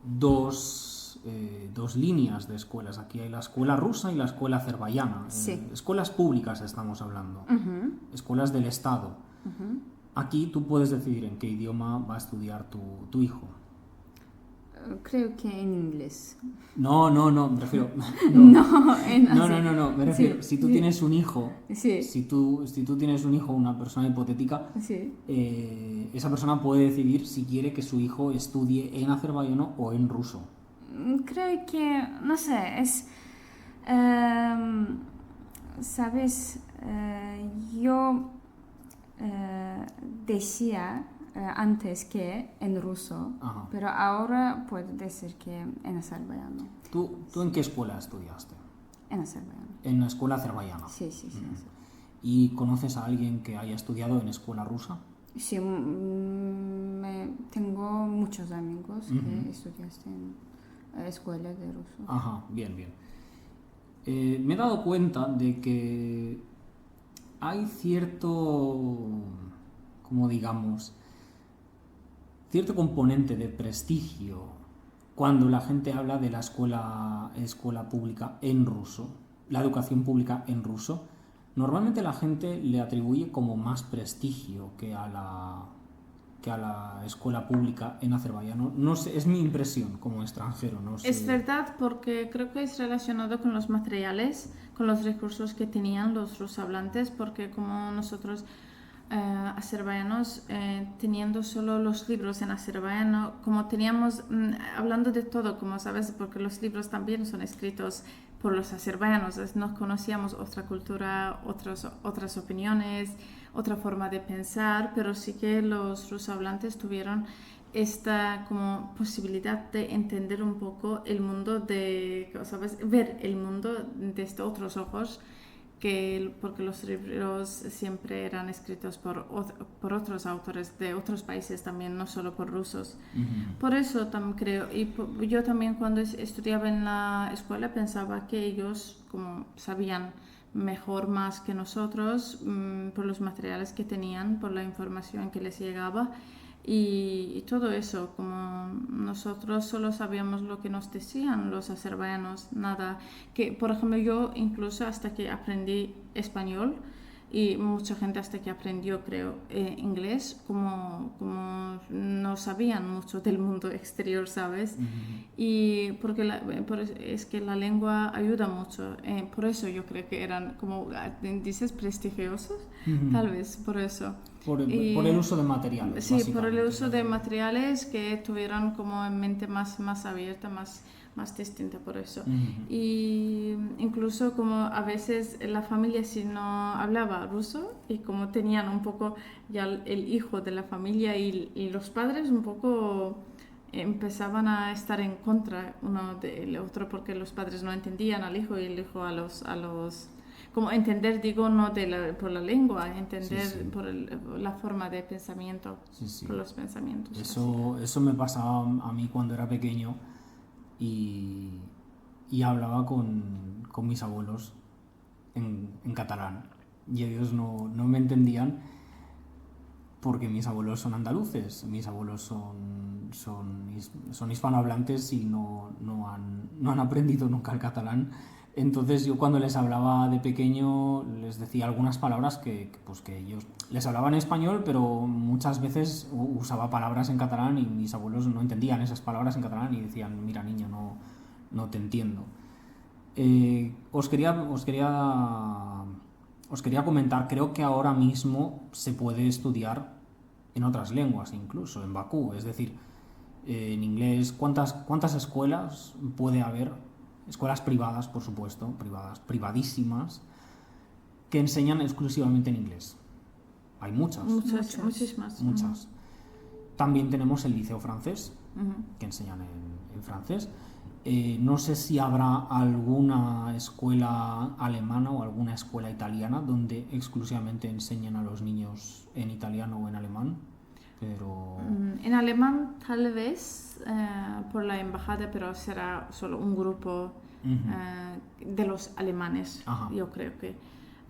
dos líneas de escuelas. Aquí hay la escuela rusa y la escuela azerbaiyana. Sí. Escuelas públicas estamos hablando, escuelas del Estado. Aquí tú puedes decidir en qué idioma va a estudiar tu hijo. Creo que en inglés. No, me refiero... No, me refiero, sí, si tú tienes un hijo, sí. si tú tienes un hijo, una persona hipotética, Sí. Esa persona puede decidir si quiere que su hijo estudie en azerbaiyano o en ruso. Creo que, no sé, sabes, yo decía antes que en ruso, Ajá. pero ahora puedo decir que en azerbaiyano. ¿Tú en qué escuela estudiaste? En azerbaiyano. En la escuela azerbaiyana. Sí. ¿Y conoces a alguien que haya estudiado en escuela rusa? Sí, tengo muchos amigos que estudiaste en escuelas de ruso. Ajá, bien. Me he dado cuenta de que hay cierto, como digamos, cierto componente de prestigio cuando la gente habla de la escuela pública en ruso, la educación pública en ruso. Normalmente la gente le atribuye como más prestigio que a la escuela pública en azerbaiyano. No sé, es mi impresión como extranjero, no sé. Es verdad, porque creo que es relacionado con los materiales, con los recursos que tenían los rusohablantes, porque como nosotros azerbaiyanos, teniendo solo los libros en azerbaiyano, como teníamos, hablando de todo, como sabes, porque los libros también son escritos por los azerbaiyanos, no conocíamos otra cultura, otras opiniones, otra forma de pensar, pero sí que los rusohablantes tuvieron esta como posibilidad de entender un poco el mundo ¿sabes? Ver el mundo desde otros ojos, porque los libros siempre eran escritos por otros autores de otros países también, no solo por rusos. Por eso también creo, yo también cuando estudiaba en la escuela pensaba que ellos como sabían mejor más que nosotros por los materiales que tenían, por la información que les llegaba. Y todo eso, como nosotros solo sabíamos lo que nos decían los azerbaiyanos, nada. Que, por ejemplo, yo incluso hasta que aprendí español, y mucha gente hasta que aprendió, creo, inglés, como no sabían mucho del mundo exterior, ¿sabes? Y porque es que la lengua ayuda mucho. Por eso yo creo que eran, como dices, prestigiosos, tal vez, por eso. Por el uso de materiales. Sí, por el uso de materiales que tuvieran como en mente más abierta, más distinta por eso. Y incluso como a veces la familia si no hablaba ruso y como tenían un poco ya el hijo de la familia y los padres un poco empezaban a estar en contra uno del otro porque los padres no entendían al hijo y el hijo a los como entender, digo, no por la lengua, entender por la forma de pensamiento, por los pensamientos. Eso me pasaba a mí cuando era pequeño y hablaba con mis abuelos en catalán y ellos no me entendían porque mis abuelos son andaluces, mis abuelos son hispanohablantes y no han aprendido nunca el catalán. Entonces yo cuando les hablaba de pequeño les decía algunas palabras que ellos les hablaban en español, pero muchas veces usaba palabras en catalán y mis abuelos no entendían esas palabras en catalán y decían, mira niño, no te entiendo. Os quería comentar, creo que ahora mismo se puede estudiar en otras lenguas, incluso en Bakú, es decir, en inglés. ¿Cuántas escuelas puede haber? Escuelas privadas, por supuesto, privadísimas, que enseñan exclusivamente en inglés. Hay muchas. Muchísimas. Muchas. también tenemos el liceo francés, que enseñan en francés. No sé si habrá alguna escuela alemana o alguna escuela italiana donde exclusivamente enseñen a los niños en italiano o en alemán, pero... En alemán tal vez por la embajada, pero será solo un grupo de los alemanes, Ajá. yo creo que.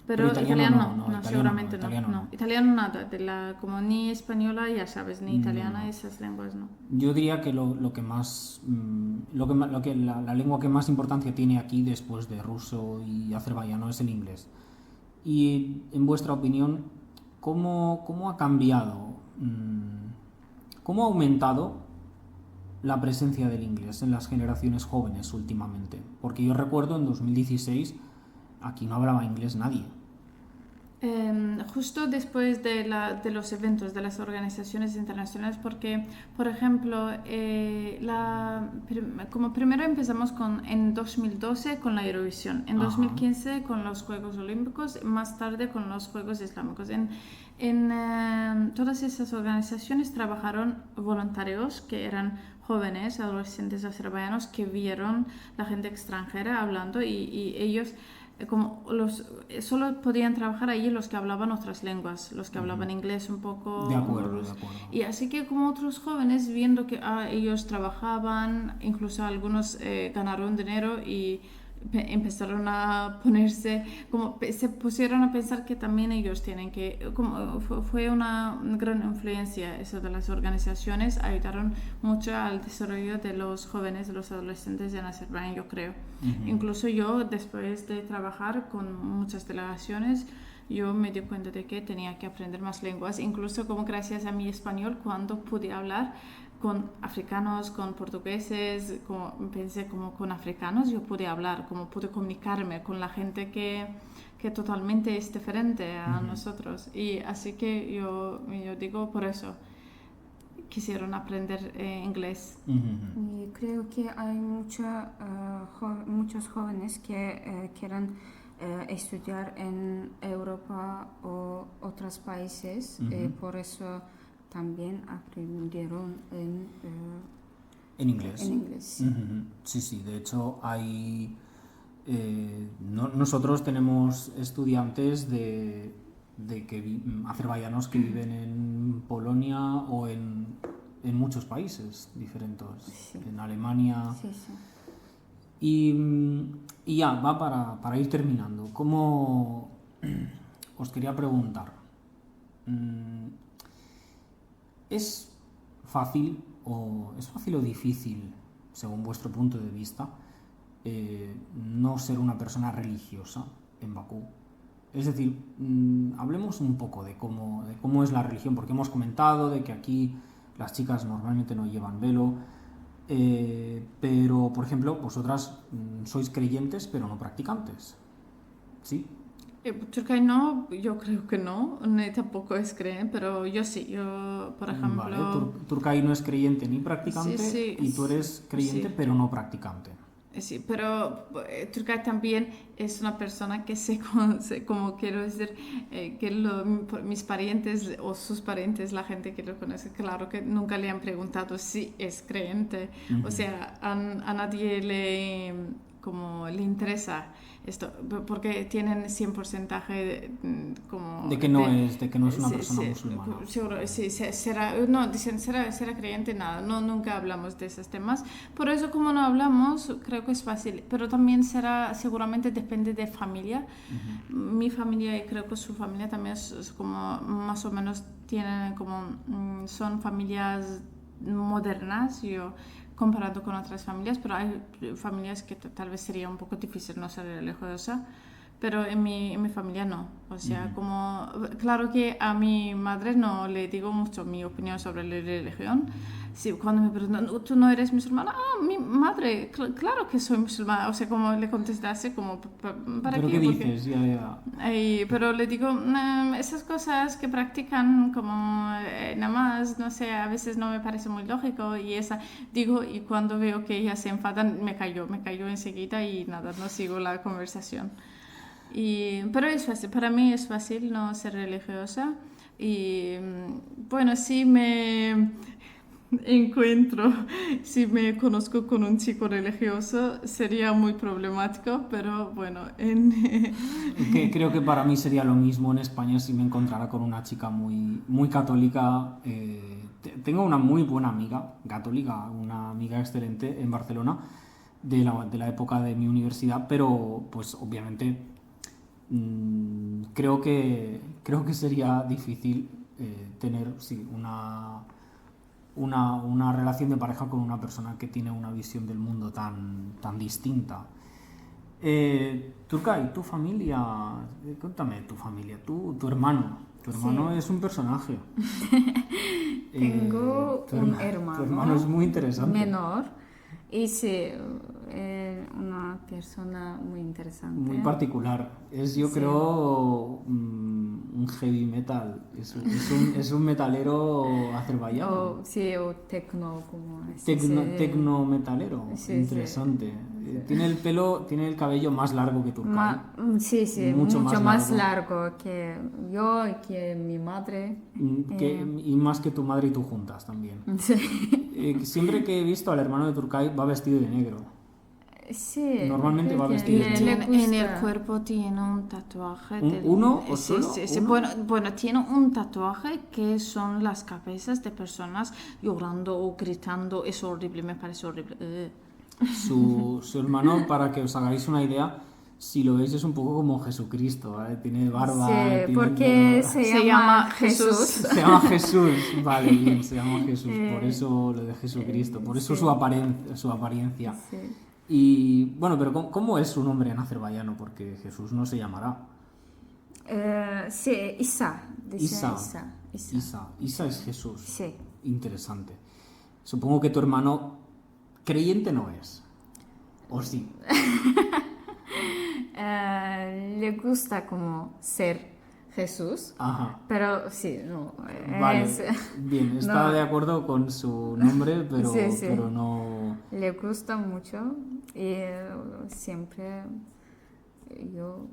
Pero Pero italiano italiano no, italiano seguramente italiano no. Italiano nada, como ni española, ya sabes, ni italiana, esas lenguas no. Yo diría que lo que más, la lengua que más importancia tiene aquí después de ruso y azerbaiyano es el inglés. Y en vuestra opinión, ¿cómo ha cambiado, cómo ha aumentado la presencia del inglés en las generaciones jóvenes últimamente? Porque yo recuerdo en 2016 aquí no hablaba inglés nadie. Justo después de los eventos de las organizaciones internacionales, porque, por ejemplo, como primero empezamos en 2012 con la Eurovisión, en 2015 con los Juegos Olímpicos, más tarde con los Juegos Islámicos. En todas esas organizaciones trabajaron voluntarios que eran jóvenes, adolescentes azerbaiyanos que vieron la gente extranjera hablando y ellos solo podían trabajar allí los que hablaban otras lenguas, los que hablaban inglés un poco. De acuerdo. Y así que como otros jóvenes viendo que ellos trabajaban, incluso algunos ganaron dinero y empezaron a se pusieron a pensar que también ellos tienen que, fue una gran influencia eso de las organizaciones, ayudaron mucho al desarrollo de los jóvenes, de los adolescentes en Azerbaiyán, yo creo. Incluso yo, después de trabajar con muchas delegaciones, yo me di cuenta de que tenía que aprender más lenguas, incluso como gracias a mi español, cuando pude hablar con africanos, con portugueses, pensé como con africanos, yo pude hablar, como pude comunicarme con la gente que totalmente es diferente a nosotros. Y así que yo digo por eso, quisieron aprender inglés. Y creo que hay muchos jóvenes que quieren estudiar en Europa o otros países, por eso también aprendieron en inglés. En inglés, sí. Sí, de hecho hay... nosotros tenemos estudiantes de azerbaiyanos que viven en Polonia o en muchos países diferentes, Sí. en Alemania. Sí. Y ya, va para ir terminando. Os quería preguntar, ¿es fácil o difícil, según vuestro punto de vista, no ser una persona religiosa en Bakú? Es decir, hablemos un poco de cómo es la religión, porque hemos comentado de que aquí las chicas normalmente no llevan velo, pero, por ejemplo, vosotras sois creyentes pero no practicantes, ¿sí? Turcay no, yo creo que no, ni tampoco es creyente, pero yo sí, yo por ejemplo... Vale, Turcay no es creyente ni practicante, Sí, y tú eres creyente sí. pero no practicante. Sí, pero Turcay también es una persona que como quiero decir, que mis parientes o sus parientes, la gente que lo conoce, claro que nunca le han preguntado si es creyente. O sea, a nadie le interesa esto, porque tienen 100% de que no es una persona musulmana. Seguro, sí, dicen será creyente, nada, nunca hablamos de esos temas. Por eso, como no hablamos, creo que es fácil, pero también seguramente depende de familia. Mi familia y creo que su familia también es como más o menos tienen son familias modernas, comparando con otras familias, pero hay familias que tal vez sería un poco difícil no ser religiosa, pero en mi familia no. O sea, claro que a mi madre no le digo mucho mi opinión sobre la religión. Sí, cuando me preguntan, ¿tú no eres musulmana? Mi madre, claro que soy musulmana. O sea, como le contestase, ¿para ¿Pero qué? qué dices? Ya. Pero le digo, esas cosas que practican nada más, no sé, a veces no me parece muy lógico y y cuando veo que ellas se enfadan, me callo enseguida y nada, no sigo la conversación. Pero es fácil, para mí es fácil no ser religiosa. Y bueno, sí encuentro, si me conozco con un chico religioso, sería muy problemático, pero bueno, Creo que para mí sería lo mismo en España si me encontrara con una chica muy católica. Tengo una muy buena amiga católica, una amiga excelente en Barcelona de la época de mi universidad, pero pues obviamente creo que sería difícil tener sí, una relación de pareja con una persona que tiene una visión del mundo tan distinta. Turcay, tu familia, cuéntame tu familia, tu hermano. Tu hermano Sí. es un personaje. Tengo Tu un Tu hermano es muy interesante. menor y sí, una persona muy interesante. Muy particular. Es, yo Sí. creo, un heavy metal. Es un metalero azerbaiyano. O tecno, como Tecno metalero. Sí, Interesante. sí. Tiene el cabello más largo que Turcay. Sí, Mucho mucho más más largo que yo y que mi madre. Y más que tu madre y tú juntas también. Sí. Siempre que he visto al hermano de Turcay va vestido de negro. Sí, Normalmente creo va que vestido de negro. en el gusta. cuerpo tiene un tatuaje. ¿Uno o Sí, solo? sí, sí. ¿Uno? Bueno, tiene un tatuaje que son las cabezas de personas llorando o gritando. Es horrible, me parece horrible. Su hermano, para que os hagáis una idea, si lo veis es un poco como Jesucristo, ¿vale? Tiene barba, Sí, tiene porque pelo. se llama Jesús. Se llama Jesús, vale, bien, se llama Jesús, por eso lo de Jesucristo, por eso sí. su apariencia. Sí. Y bueno, pero ¿cómo es su nombre en azerbaiyano? Porque Jesús no se llamará. Sí, Isa. Dice Isa. Isa es Jesús. Sí. Interesante. Supongo que tu hermano creyente no es. ¿O sí? Le gusta como ser Jesús, Ajá. pero sí, no. Vale, es- bien, está no. de acuerdo con su nombre, pero, Sí, sí. pero no... Le gusta mucho y siempre yo...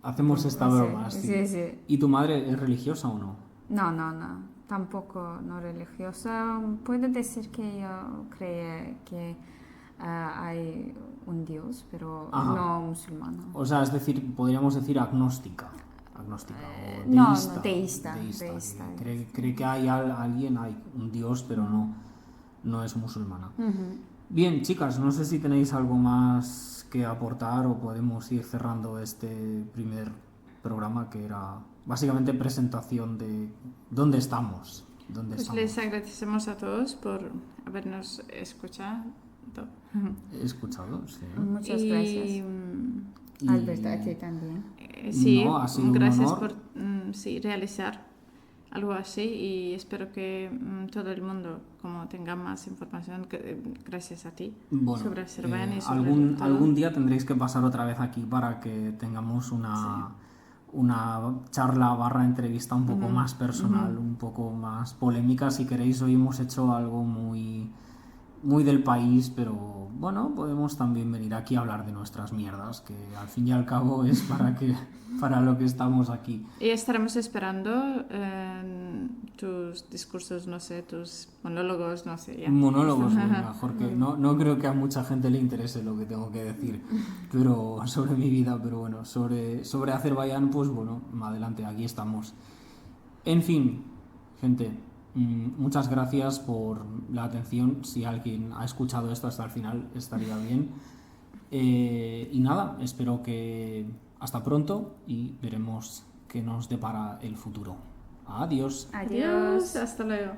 Hacemos esta Sí, broma, sí. sí, sí. ¿Y tu madre es religiosa o no? No. Tampoco no religiosa. Puedo decir que yo creo que hay un Dios, pero Ajá. no musulmana. O sea, es decir, podríamos decir agnóstica. Agnóstica o no, deísta. deísta. Cree que hay alguien, hay un Dios, pero no es musulmana. Ujú. Bien, chicas, no sé si tenéis algo más que aportar o podemos ir cerrando este primer programa que era básicamente presentación de dónde estamos. Pues les agradecemos a todos por habernos escuchado. He escuchado, sí. Muchas Y, gracias. Y- Alberto, aquí también. Sí, No, ha sido un gracias honor. por sí, realizar algo así y espero que todo el mundo como tenga más información gracias a ti Bueno, sobre Azerbaiyán y sobre todo. algún día tendréis que pasar otra vez aquí para que tengamos una charla barra entrevista un poco más personal, un poco más polémica. Si queréis, hoy hemos hecho algo muy del país, pero bueno, podemos también venir aquí a hablar de nuestras mierdas, que al fin y al cabo es para lo que estamos aquí. Y estaremos esperando tus discursos, no sé, tus monólogos, no sé. Ya. Monólogos, mejor que no creo que a mucha gente le interese lo que tengo que decir, pero sobre mi vida, pero bueno, sobre Azerbaiyán, pues bueno, adelante, aquí estamos. En fin, gente, muchas gracias por la atención. Si alguien ha escuchado esto hasta el final, estaría bien. Y nada, espero que hasta pronto y veremos qué nos depara el futuro. Adiós. Adiós. Hasta luego.